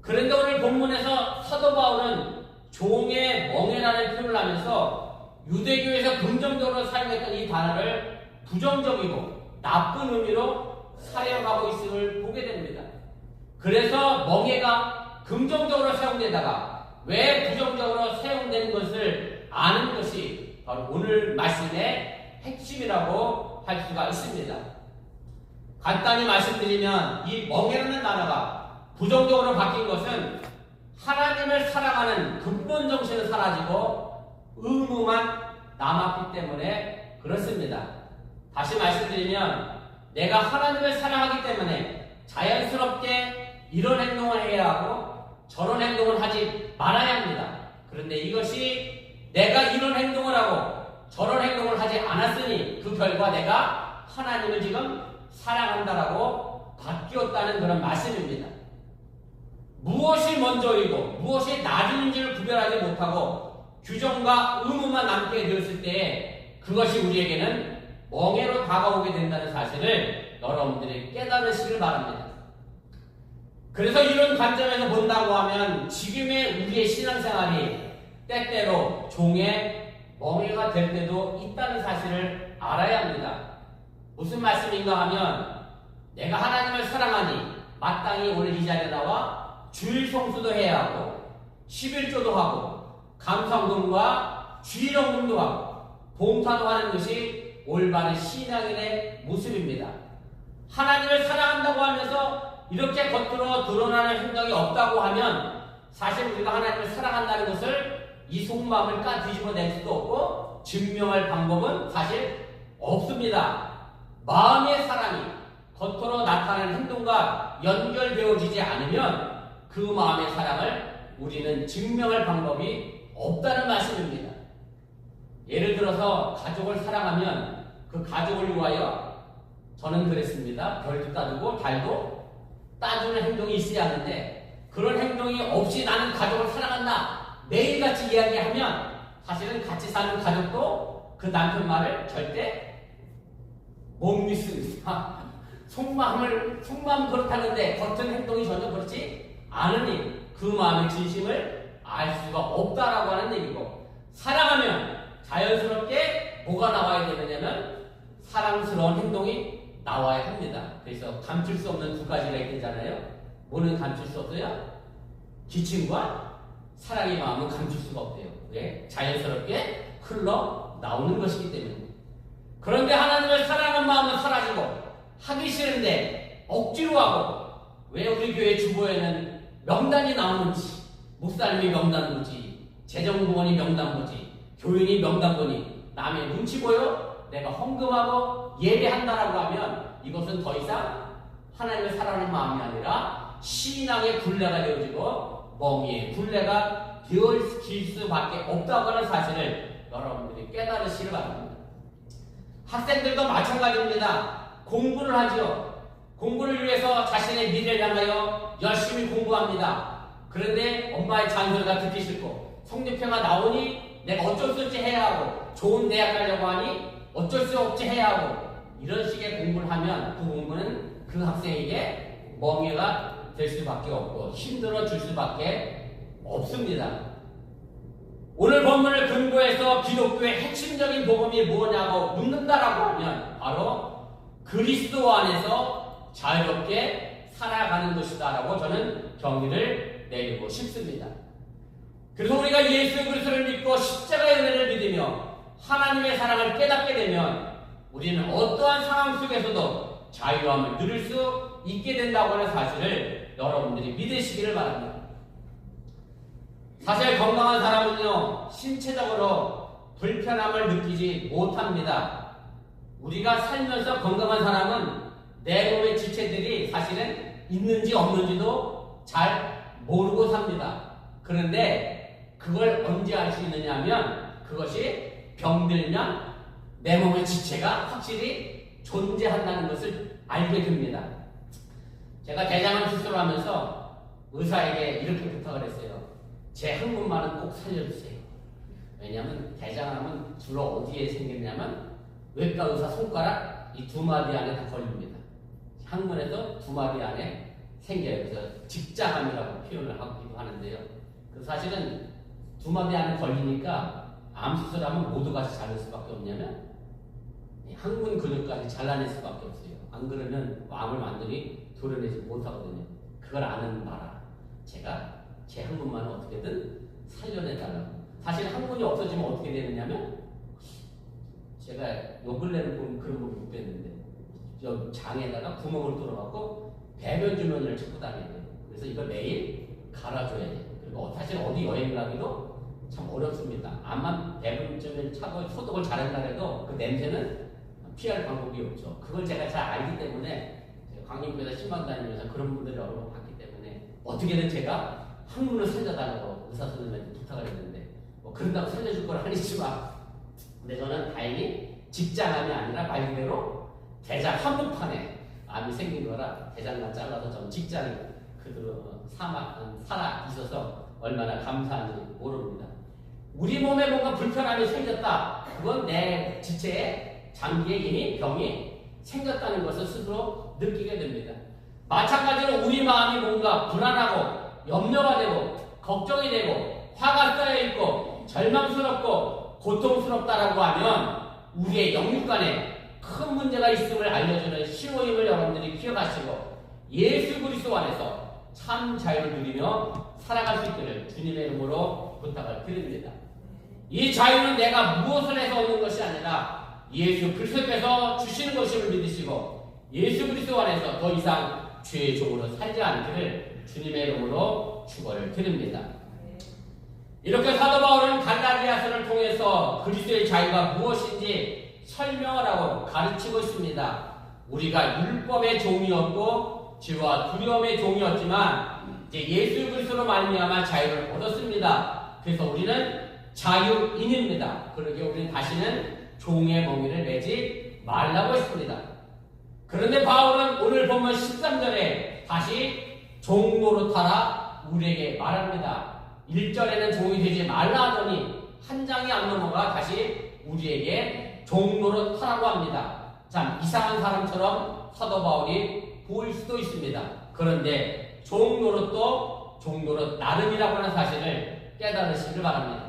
그런데 오늘 본문에서 사도 바울은 종의 멍에라는 표현을 하면서 유대교에서 긍정적으로 사용했던 이 단어를 부정적이고 나쁜 의미로 사용하고 있음을 보게 됩니다. 그래서 멍에가 긍정적으로 사용되다가 왜 부정적으로 사용되는 것을 아는 것이 바로 오늘 말씀의 핵심이라고 할 수가 있습니다. 간단히 말씀드리면 이 멍에라는 단어가 부정적으로 바뀐 것은 하나님을 사랑하는 근본 정신은 사라지고 의무만 남았기 때문에 그렇습니다. 다시 말씀드리면 내가 하나님을 사랑하기 때문에 자연스럽게 이런 행동을 해야 하고 저런 행동을 하지 말아야 합니다. 그런데 이것이 내가 이런 행동을 하고 저런 행동을 하지 않았으니 그 결과 내가 하나님을 지금 사랑한다라고 바뀌었다는 그런 말씀입니다. 무엇이 먼저이고 무엇이 나중인지를 구별하지 못하고 규정과 의무만 남게 되었을 때 그것이 우리에게는 멍에로 다가오게 된다는 사실을 여러분들이 깨달으시길 바랍니다. 그래서 이런 관점에서 본다고 하면 지금의 우리의 신앙생활이 때때로 종의 멍에가 될 때도 있다는 사실을 알아야 합니다. 무슨 말씀인가 하면 내가 하나님을 사랑하니 마땅히 오늘 이 자리에 나와 주일 성수도 해야 하고 11조도 하고 감성금과 주일원금도 하고 봉사도 하는 것이 올바른 신앙인의 모습입니다. 하나님을 사랑한다고 하면서 이렇게 겉으로 드러나는 행동이 없다고 하면 사실 우리가 하나님을 사랑한다는 것을 이 속마음을 뒤집어낼 수도 없고 증명할 방법은 사실 없습니다. 마음의 사랑이 겉으로 나타나는 행동과 연결되어지지 않으면 그 마음의 사랑을 우리는 증명할 방법이 없다는 말씀입니다. 예를 들어서 가족을 사랑하면 그 가족을 위하여 저는 그랬습니다. 별도 따주고 달도 따주는 행동이 있어야 하는데 그런 행동이 없이 나는 가족을 사랑한다. 매일같이 이야기하면 사실은 같이 사는 가족도 그 남편 말을 절대 못 믿습니다. 속마음 그렇다는데 겉은 행동이 전혀 그렇지 않으니 그 마음의 진심을 알 수가 없다라고 하는 얘기고 사랑하면 자연스럽게 뭐가 나와야 되느냐면 사랑스러운 행동이 나와야 합니다. 그래서 감출 수 없는 두 가지가 있잖아요. 뭐는 감출 수 없어요? 기침과 사랑의 마음은 감출 수가 없대요. 왜? 자연스럽게 흘러 나오는 것이기 때문에. 그런데 하나님을 사랑하는 마음은 사라지고 하기 싫은데 억지로 하고 왜 우리 교회 주보에는 명단이 나오는지 목사님이 명단 보지 재정부원이 명단 보지 교인이 명단 보니 남의 눈치 보여 내가 헌금하고 예배한다라고 하면 이것은 더 이상 하나님을 사랑하는 마음이 아니라 신앙의 굴레가 되어지고 멍에의 굴레가 되어질 수밖에 없다고 하는 사실을 여러분들이 깨달으시길 바랍니다. 학생들도 마찬가지입니다. 공부를 하죠. 공부를 위해서 자신의 미래를 향하여 열심히 공부합니다. 그런데 엄마의 잔소리가 듣기 싫고 성적표가 나오니 내가 어쩔 수 없이 해야 하고 좋은 대학 가려고 하니 어쩔 수 없이 해야 하고 이런 식의 공부를 하면 그 공부는 그 학생에게 멍해가 될 수밖에 없고 힘들어질 수밖에 없습니다. 오늘 본문을 근거해서 기독교의 핵심적인 복음이 뭐냐고 묻는다라고 하면 바로 그리스도 안에서 자유롭게 살아가는 것이다라고 저는 정의를 내리고 싶습니다. 그래서 우리가 예수 그리스도를 믿고 십자가의 은혜를 믿으며 하나님의 사랑을 깨닫게 되면 우리는 어떠한 상황 속에서도 자유함을 누릴 수 있게 된다고 하는 사실을 여러분들이 믿으시기를 바랍니다. 사실 건강한 사람은요, 신체적으로 불편함을 느끼지 못합니다. 우리가 살면서 건강한 사람은 내 몸의 지체들이 사실은 있는지 없는지도 잘 모르고 삽니다. 그런데 그걸 언제 알 수 있느냐 하면 그것이 병들면 내 몸의 지체가 확실히 존재한다는 것을 알게 됩니다. 제가 대장암 수술을 하면서 의사에게 이렇게 부탁을 했어요. 제 한 분만은 꼭 살려주세요. 왜냐하면 대장암은 주로 어디에 생기냐면 외과 의사 손가락 이 2마디 안에 다 걸립니다. 항문에서 2마디 안에 생겨요. 그래서 직장암이라고 표현을 하기도 하는데요. 사실은 2마디 안에 걸리니까 암 수술하면 모두 같이 자를 수밖에 없냐면 항문 근육까지 잘라낼 수밖에 없어요. 안 그러면 암을 완전히 도려내지 못하거든요. 그걸 아는 바라 제가 제 항문만은 어떻게든 살려내달라고. 사실 항문이 없어지면 어떻게 되느냐면 제가 요 근래는 보면 그런 걸 못 뵀는데 저 장에다가 구멍을 뚫어갖고 배변 주머니를 찾고 다녀야 돼요. 그래서 이걸 매일 갈아줘야 돼요. 그리고 사실 어디 여행 가기도 참 어렵습니다. 암만 배변 차고 소독을 잘한다 해도 그 냄새는 피할 방법이 없죠. 그걸 제가 잘 알기 때문에 광림교회에서 신방 다니면서 그런 분들을 여러 번 봤기 때문에 어떻게든 제가 항문을 살려달라고 의사 선생님한테 부탁을 했는데 뭐 그런다고 살려줄 건 아니지만 근데 저는 다행히 직장암이 아니라 말 그대로 대장 한복판에 암이 생긴 거라 대장만 잘라서 전 직장이 그대로 살아 있어서 얼마나 감사한지 모릅니다. 우리 몸에 뭔가 불편함이 생겼다. 그건 내 지체에 장기에 이미 병이 생겼다는 것을 스스로 느끼게 됩니다. 마찬가지로 우리 마음이 뭔가 불안하고 염려가 되고 걱정이 되고 화가 쌓여있고 절망스럽고 고통스럽다라고 하면 우리의 영육간에 큰 문제가 있음을 알려주는 신호임을 여러분들이 기억하시고 예수 그리스도 안에서 참 자유를 누리며 살아갈 수 있기를 주님의 이름으로 부탁을 드립니다. 이 자유는 내가 무엇을 해서 얻는 것이 아니라 예수 그리스도께서 주시는 것임을 믿으시고 예수 그리스도 안에서 더 이상 죄의 종으로 살지 않기를 주님의 이름으로 축원을 드립니다. 이렇게 사도 바울은 갈라디아서를 통해서 그리스도의 자유가 무엇인지 설명을 하고 가르치고 있습니다. 우리가 율법의 종이었고 죄와 두려움의 종이었지만 이제 예수 그리스도로 말미암아 자유를 얻었습니다. 그래서 우리는 자유인입니다. 그러기에 우리는 다시는 종의 멍에를 매지 말라고 했습니다. 그런데 바울은 오늘 보면 13절에 다시 종 노릇하라 우리에게 말합니다. 1절에는 종이 되지 말라 하더니 한 장이 안 넘어가 다시 우리에게 종 노릇하라고 합니다. 참 이상한 사람처럼 사도 바울이 보일 수도 있습니다. 그런데 종 노릇도 종 노릇 나름이라고 하는 사실을 깨달으시길 바랍니다.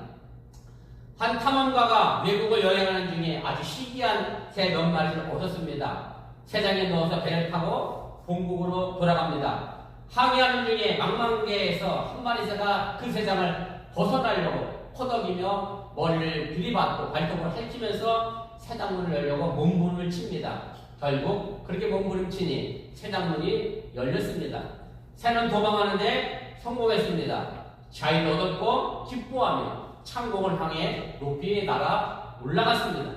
한 탐험가가 외국을 여행하는 중에 아주 희귀한 새 몇 마리를 얻었습니다. 새장에 넣어서 배를 타고 본국으로 돌아갑니다. 항해하는 중에 망망대해에서 한 마리 새가 그 새장을 벗어나려고 허덕이며 머리를 들이받고 발톱으로 핥히면서 새장문을 열려고 몸부림을 칩니다. 결국 그렇게 몸부림치니 새장문이 열렸습니다. 새는 도망하는데 성공했습니다. 자유를 얻었고 기뻐하며 창공을 향해 높이 날아 올라갔습니다.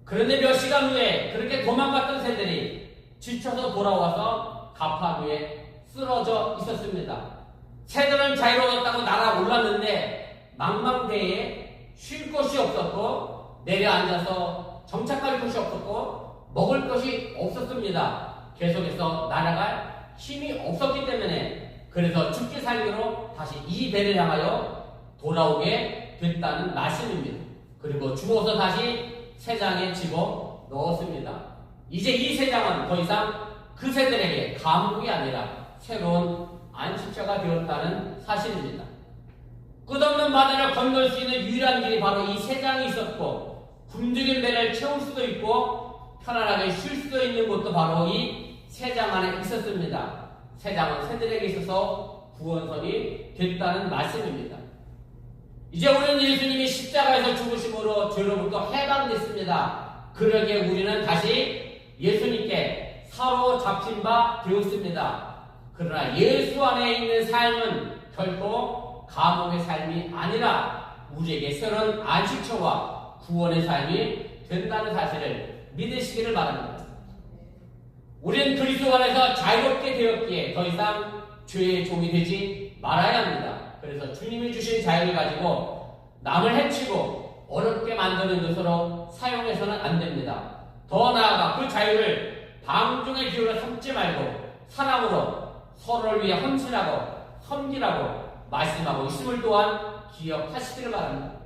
그런데 몇 시간 후에 그렇게 도망갔던 새들이 지쳐서 돌아와서 가판 위에 쓰러져 있었습니다. 새들은 자유를 얻었다고 날아 올랐는데 망망대해에 쉴 곳이 없었고 내려앉아서 정착할 곳이 없었고 먹을 것이 없었습니다. 계속해서 날아갈 힘이 없었기 때문에 그래서 죽기 살기로 다시 이 배를 향하여 돌아오게 됐다는 말씀입니다. 그리고 죽어서 다시 새장에 집어 넣었습니다. 이제 이 새장은 더 이상 그 새들에게 감옥이 아니라 새로운 안식처가 되었다는 사실입니다. 끝없는 바다를 건널 수 있는 유일한 길이 바로 이 새장이 있었고 굶주린 배를 채울 수도 있고 편안하게 쉴 수도 있는 곳도 바로 이 새장 안에 있었습니다. 새장은 새들에게 있어서 구원선이 됐다는 말씀입니다. 이제 우리는 예수님이 십자가에서 죽으심으로 죄로부터 해방됐습니다. 그러기에 우리는 다시 예수님께 사로잡힌 바 되었습니다. 그러나 예수 안에 있는 삶은 결코 감옥의 삶이 아니라 우리에게 새로운 안식처와 구원의 삶이 된다는 사실을 믿으시기를 바랍니다. 우리는 그리스도 안에서 자유롭게 되었기에 더 이상 죄의 종이 되지 말아야 합니다. 그래서 주님이 주신 자유를 가지고 남을 해치고 어렵게 만드는 것으로 사용해서는 안 됩니다. 더 나아가 그 자유를 방종의 기회로 삼지 말고 사랑으로 서로를 위해 헌신하고 섬기라고 말씀하고 있음을 또한 기억하시기를 바랍니다.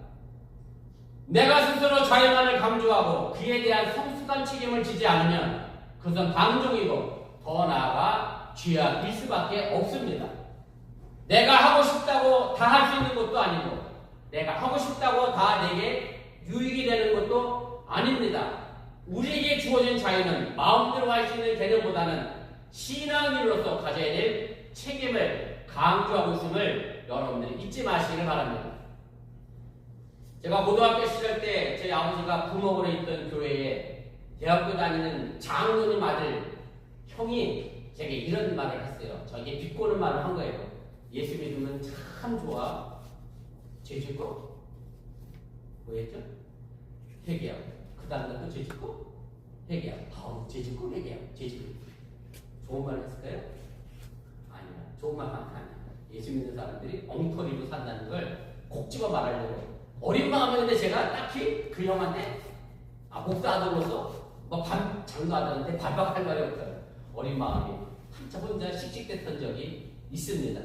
내가 스스로 자유만을 강조하고 그에 대한 성숙한 책임을 지지 않으면 그것은 방종이고 더 나아가 죄악일 수밖에 없습니다. 내가 하고 싶다고 다 할 수 있는 것도 아니고 내가 하고 싶다고 다 내게 유익이 되는 것도 아닙니다. 우리에게 주어진 자유는 마음대로 할 수 있는 개념보다는 신앙인으로서 가져야 될 책임을 강조하고 있음을 여러분들이 잊지 마시기를 바랍니다. 제가 고등학교 시절 때 저희 아버지가 부목원에 있던 교회에 대학교 다니는 장로님 아들 형이 제게 이런 말을 했어요. 저에게 비꼬는 말을 한 거예요. 예수 믿으면 참 좋아. 죄 짓고 뭐였죠? 회개하고 그 다음에 또 죄 짓고 회개하고 죄 짓고 회개하고 죄 짓고. 좋은 말 했을까요? 아니야. 좋은 말만 아니야. 예수 믿는 사람들이 엉터리로 산다는 걸 콕 집어 말하려고. 어린 마음이었는데 제가 딱히 그 형한테 목사 아들로서 장로 아들한테 반박할 말이 없어요. 어린 마음이 한참 혼자 씩씩댔던 적이 있습니다.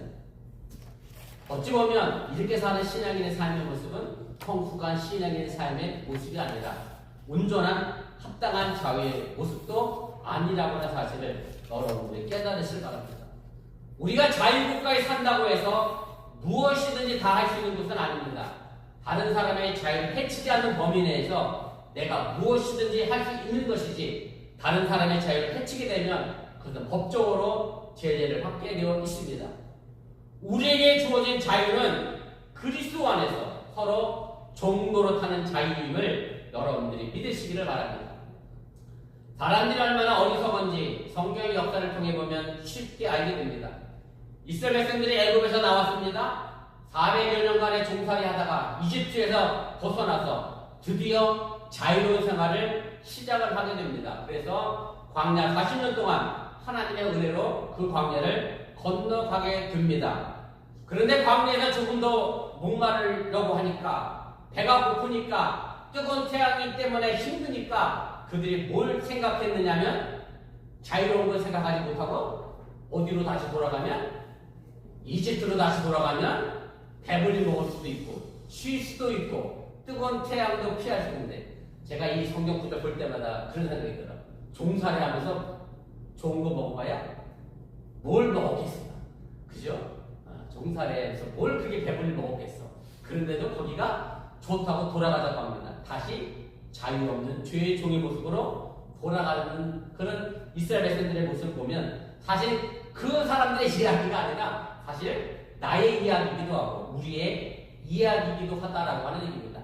어찌 보면 이렇게 사는 신앙인의 삶의 모습은 성숙한 신앙인의 삶의 모습이 아니라 온전한 합당한 자유의 모습도 아니라고 하는 사실을 여러분들이 깨달으실 바랍니다. 우리가 자유국가에 산다고 해서 무엇이든지 다 할 수 있는 것은 아닙니다. 다른 사람의 자유를 해치지 않는 범위 내에서 내가 무엇이든지 할 수 있는 것이지 다른 사람의 자유를 해치게 되면 그것은 법적으로 제재를 받게 되어 있습니다. 우리에게 주어진 자유는 그리스도 안에서 서로 종노릇하는 자유임을 여러분들이 믿으시기를 바랍니다. 사람들이 얼마나 어리석은지 성경의 역사를 통해 보면 쉽게 알게 됩니다. 이스라엘 백성들이 애굽에서 나왔습니다. 400여 년간의 종살이 하다가 이집트에서 벗어나서 드디어 자유로운 생활을 시작을 하게 됩니다. 그래서 광야 40년 동안 하나님의 은혜로 그 광야를 건너가게 됩니다. 그런데 광야에서 조금 더 목마르려고 하니까 배가 고프니까 뜨거운 태양이 때문에 힘드니까 그들이 뭘 생각했느냐면 자유로운 걸 생각하지 못하고 어디로 다시 돌아가면 이집트로 다시 돌아가면 배불리 먹을 수도 있고 쉴 수도 있고 뜨거운 태양도 피할 수 있는데 제가 이 성경 구절 볼 때마다 그런 생각이 들어요. 종살이 하면서 좋은 거 먹어봐야 뭘 먹었겠어. 그죠? 종살이에서 뭘 그렇게 배불리 먹었겠어. 그런데도 거기가 좋다고 돌아가자고 합니다. 다시 자유 없는 죄의 종의 모습으로 돌아가는 그런 이스라엘 백성들의 모습을 보면 사실 그 사람들의 이야기가 아니라 사실 나의 이야기이기도 하고 우리의 이야기이기도 하다라고 하는 얘기입니다.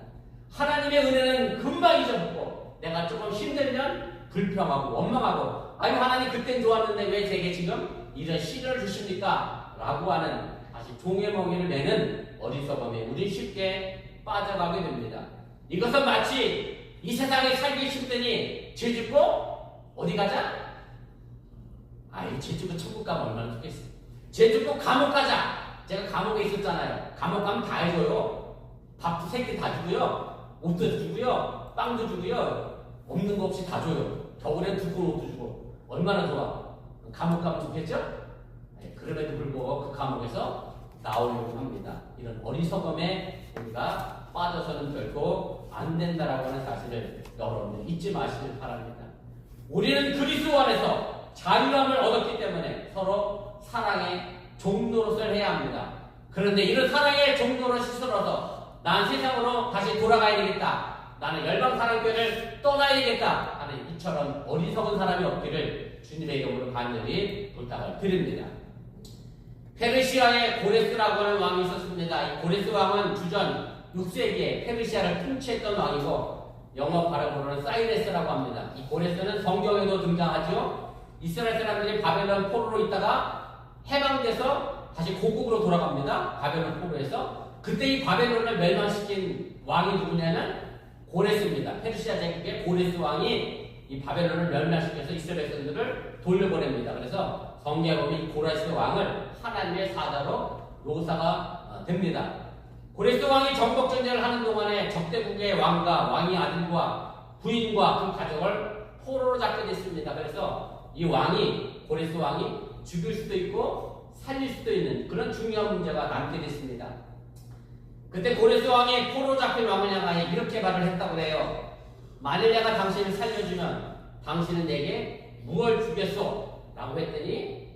하나님의 은혜는 금방 잊어먹고 내가 조금 힘들면 불평하고 원망하고 아니 하나님 그땐 좋았는데 왜 제게 지금 이런 시련을 주십니까? 라고 하는 다시 종의 멍에를 매는 어리석음에 우리 쉽게 빠져가게 됩니다. 이것은 마치 이 세상에 살기 힘드니 죄 짓고 어디 가자? 아이 죄 짓고 천국 가면 얼마나 좋겠어. 죄 짓고 감옥 가자. 제가 감옥에 있었잖아요. 감옥 가면 다 해줘요. 밥도 3끼 다 주고요. 옷도 주고요. 빵도 주고요. 없는 거 없이 다 줘요. 겨울엔 두꺼운 옷도 주고. 얼마나 좋아. 감옥 가면 좋겠죠? 네, 그럼에도 불구하고 그 감옥에서 나오려고 합니다. 이런 어리석음에 우리가 빠져서는 결코 안 된다라고 하는 사실을 여러분들 잊지 마시길 바랍니다. 우리는 그리스도 안에서 자유함을 얻었기 때문에 서로 사랑의 종노릇을 해야 합니다. 그런데 이런 사랑의 종노릇이 싫어서 난 세상으로 다시 돌아가야 되겠다. 나는 열방사랑교회를 떠나야 되겠다. 하는 이처럼 어리석은 사람이 없기를 주님의 이름으로 간절히 부탁을 드립니다. 페르시아의 고레스라고 하는 왕이 있었습니다. 이 고레스 왕은 주전 6세기에 페르시아를 통치했던 왕이고 영어 발음으로는 사이레스라고 합니다. 이 고레스는 성경에도 등장하죠. 이스라엘 사람들이 바벨론 포로로 있다가 해방돼서 다시 고국으로 돌아갑니다. 바벨론 포로에서. 그때 이 바벨론을 멸망시킨 왕이 누구냐면 고레스입니다. 페르시아 제국의 고레스 왕이 이 바벨론을 멸망시켜서 이스라엘 백성들을 돌려보냅니다. 그래서 성경에 보면 이 고레스 왕을 하나님의 사자로 묘사가 됩니다. 고레스 왕이 정복전쟁을 하는 동안에 적대국의 왕과 왕의 아들과 부인과 그 가족을 포로로 잡게 됐습니다. 그래서 이 왕이, 고레스 왕이 죽일 수도 있고 살릴 수도 있는 그런 중요한 문제가 남게 됐습니다. 그때 고레스 왕이 포로 잡힌 왕을 향하여 이렇게 말을 했다고 해요. 만일 내가 당신을 살려주면 당신은 내게 무엇을 주겠소? 라고 했더니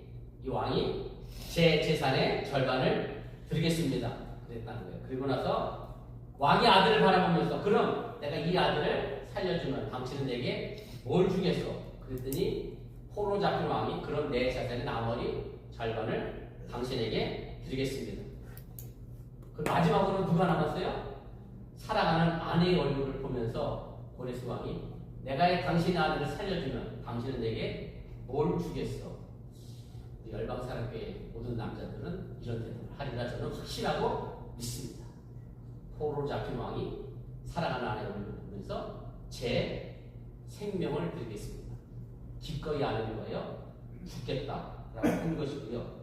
이 왕이 제 재산의 절반을 드리겠습니다. 그랬다는 거예요. 그리고 나서 왕이 아들을 바라보면서 그럼 내가 이 아들을 살려주면 당신은 내게 뭘 주겠소? 그랬더니 포로 잡힌 왕이 그럼 내 재산의 나머지 절반을 당신에게 드리겠습니다. 그 마지막으로 누가 남았어요? 사랑하는 아내의 얼굴을 보면서 고레스 왕이 내가 당신의 아들을 살려주면 당신은 내게 뭘 주겠어? 열방사랑교회 모든 남자들은 이런 대답을 하리라 저는 확실하고 믿습니다. 포로로 잡힌 왕이 사랑하는 아내의 얼굴을 보면서 제 생명을 드리겠습니다. 기꺼이 아내를 위하여 죽겠다라고 하는 것이고요.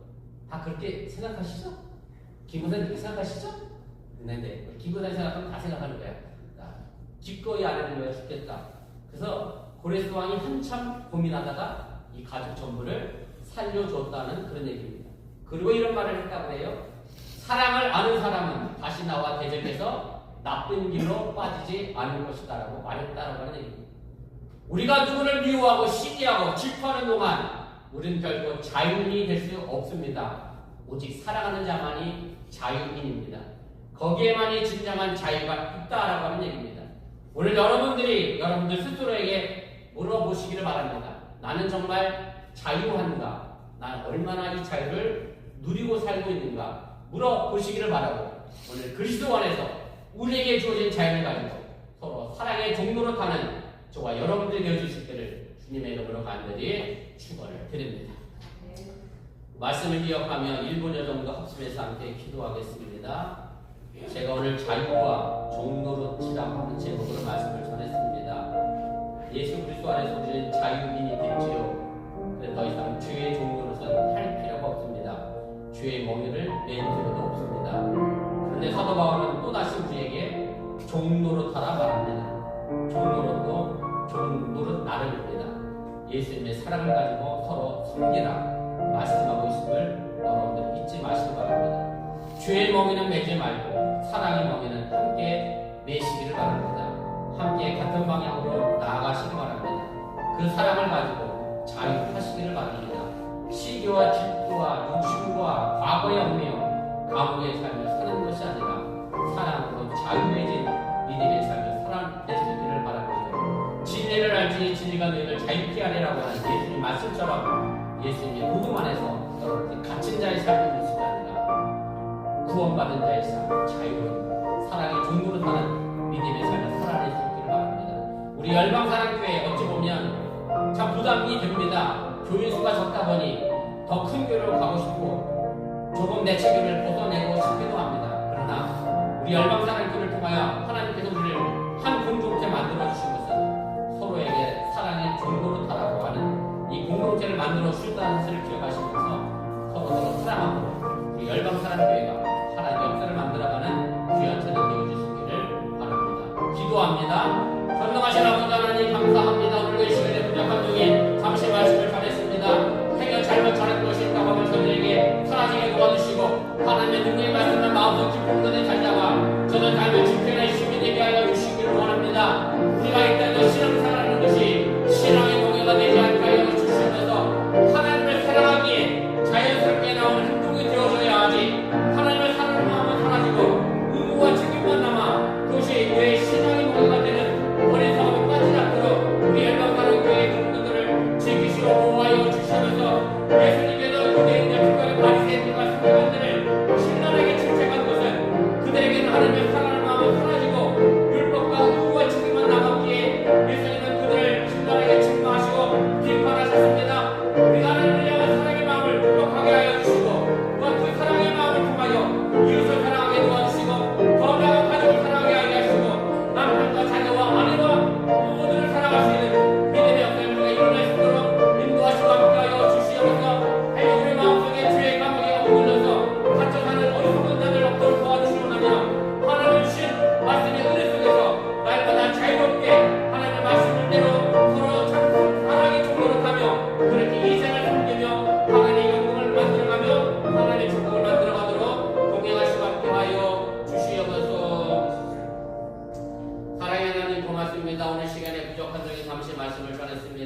다 그렇게 생각하시죠? 김구사님 그렇게 생각하시죠? 네. 김구사님 생각하면 다 생각하는 거야. 기꺼이 아내를 위하여 죽겠다. 그래서 고레스 왕이 한참 고민하다가 이 가족 전부를 살려줬다는 그런 얘기입니다. 그리고 이런 말을 했다고 해요. 사랑을 아는 사람은 다시 나와 대적해서 나쁜 길로 빠지지 않을 것이다라고 말했다라고 하는 얘기입니다. 우리가 누구를 미워하고 시기하고 질투하는 동안 우리는 결국 자유인이 될 수 없습니다. 오직 사랑하는 자만이 자유인입니다. 거기에만이 진정한 자유가 있다라고 하는 얘기입니다. 오늘 여러분들 스스로에게 물어보시기를 바랍니다. 나는 정말 자유한가? 나는 얼마나 이 자유를 누리고 살고 있는가? 물어보시기를 바라고 오늘 그리스도 안에서 우리에게 주어진 자유를 가지고 서로 사랑의 종로로 타는 저와 여러분들이 되어주실 때를 주님의 이름으로 간절히 축원을 드립니다. 말씀을 기억하며 1분여 정도 합심해서 함께 기도하겠습니다. 제가 오늘 자유와 종노릇이라고 하는 제목으로 말씀을 전했습니다. 예수 그리스도 안에서 우리는 자유인이 됐지요. 그래서 더 이상 죄의 종노릇은 할 필요가 없습니다. 죄의 멍에를 맬 필요도 없습니다. 그런데 사도 바울은 또다시 우리에게 종노릇하라 말합니다. 종노릇도 종노릇 나름입니다. 예수님의 사랑을 가지고 서로 섬기라 말씀하고 있음을 여러분들 잊지 마시기 바랍니다. 죄의 멍에는 매지 말고 사랑의 멍에는 함께 매시기를 바랍니다. 함께 같은 방향으로 나아가시기 바랍니다. 그 사랑을 가지고 자유하시기를 바랍니다. 시기와 질투와 욕심과 과거의 얽매여 감옥의 삶을 사는 것이 아니라 사랑으로 자유해진 믿음의 삶을 살아내시기를 바랍니다. 진리를 알지 진리가 너희를 자유케 하리라고 하는 예수님 말씀처럼 예수님의 복음 안에서 여러분들이 갇힌 자의 삶을 누리시기 아니라 구원받은 자의 삶, 자유로운 사랑의 종로로 사는 믿음의 삶을 살아내시기를 바랍니다. 우리 열방사랑교회 어찌 보면 참 부담이 됩니다. 교인수가 적다 보니 더 큰 교회로 가고 싶고 조금 내 책임을 벗어내고 싶기도 합니다. 그러나 우리 열방사랑교회를 통하여 하나님께서 우리를 한 공동체 만들어주신 것은 서로에게 사랑의 종로로 타라고 하는 이 공동체를 만들어 주셨다는 것을 기억하시면서 서로 사랑하고 우리 열방사랑교회가 하나님의 역사를 만들어가는 귀한 자녀 되어주시기를 바랍니다. 기도합니다. 전능하신 아버지 하나님 감사합니다. 오늘도 이 시간에 부족한 중에 잠시 말씀을 전했습니다. 행여 잘못 전한 것이 있다고 하면 저들에게 사라지게 도와주시고 하나님의 능력의 말씀을 마음속 깊은 곳에 찾아와 저는 삶을 지켜내 주시게 되게 하여 주시기를 원합니다. 우리가 이때도 신앙생활하는 것이 신앙의 동요가 되지 않게 하여 주시면서 하나님을 사랑하기에 자연스럽게 나오는 행동이 되어져야 하지 하나님을 사랑하는 마음은 사라지고 의무와 책임만 남아 그것이 내 신앙의 동요가 되는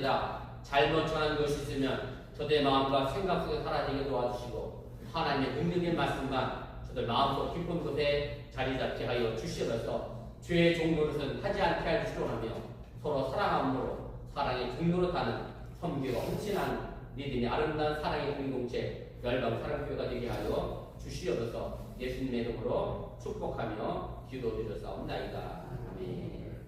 있습니다. 잘못 전한 것이 있으면 저দের 마음과 생각 속에 사라지게 도와주시고 하나님의 능력의 말씀만 저들 마음속 깊은 곳에 자리 잡게 하여 주시어서 죄의 종노릇은 하지 않게 할 줄을 하며 서로 사랑함으로 사랑의 종노릇하는 섬기고 헌신한 믿음이 아름다운 사랑의 공동체 열방 사랑교회가 되게 하여 주시어서 예수님의 이름으로 축복하며 기도드렸사옵나이다. 아멘.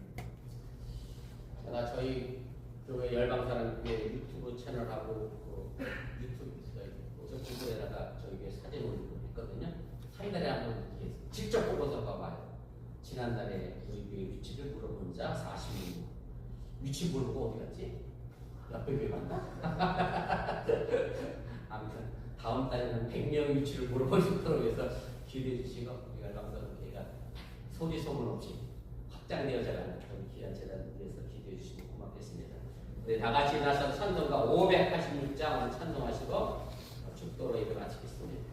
제가 저희 교회 열방사랑교회 유튜브 채널하고 구글에다가 저희 사진 올리고 했거든요. 한 달에 한 번 직접 보고서 봐봐요. 지난달에 우리 교회 위치를 물어본 자 40명. 위치 모르고 어디 갔지? 옆에 교회 갔나? 아무튼 다음 달에는 100명 위치를 물어보도록 해서 기대해 주시고 열방사랑교회가 소리 소문 없이 확장되어져가는 그런 귀한 재단을 위해서 기도해 주시면 고맙겠습니다. 우리 다 같이 나서 찬송가 586장 오늘 찬송하시고 축도로 예배 마치겠습니다.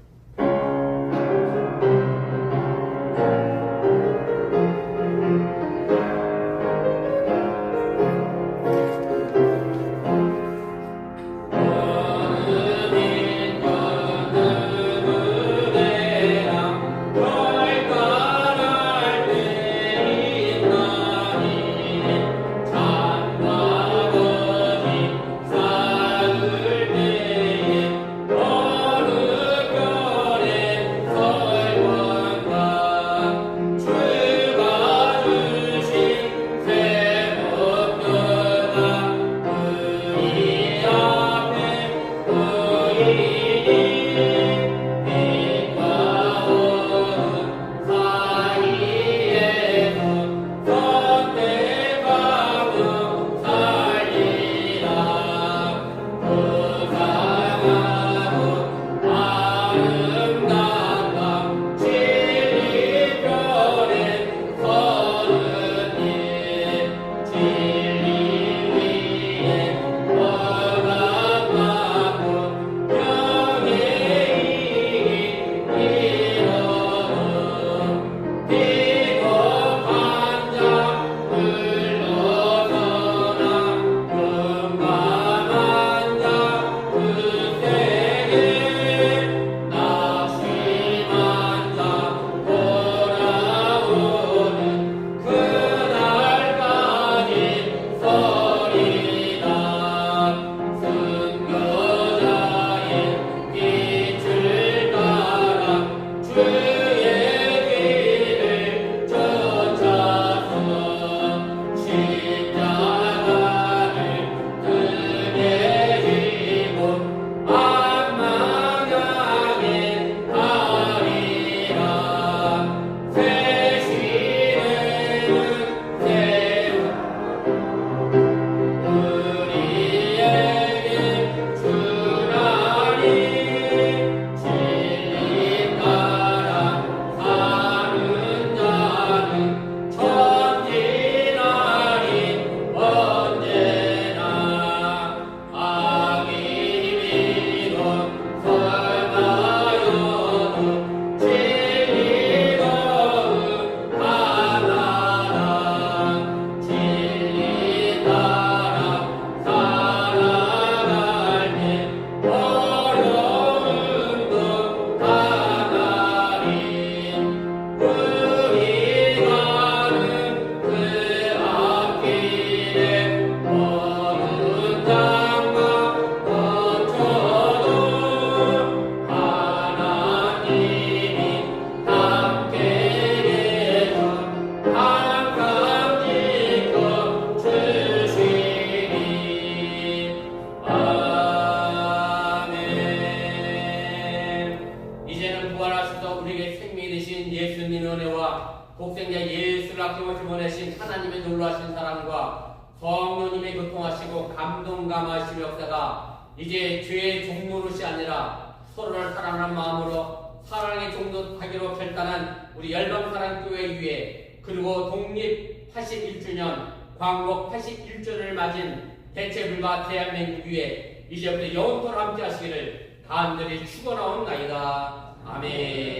독생자 예수를 아낌없이 보내신 하나님의 놀라신 사랑과 성령님의 교통하시고 감동 감화하신 역사가 이제 죄의 종노릇이 아니라 서로를 사랑하는 마음으로 사랑의 종노릇하기로 결단한 우리 열방사랑교회 위에, 그리고 독립 81주년 광복 81주년을 맞은 대체불가 대한민국 위에 이제부터 영원토록 함께 하시기를 간절히 축원하옵나이다. 아멘.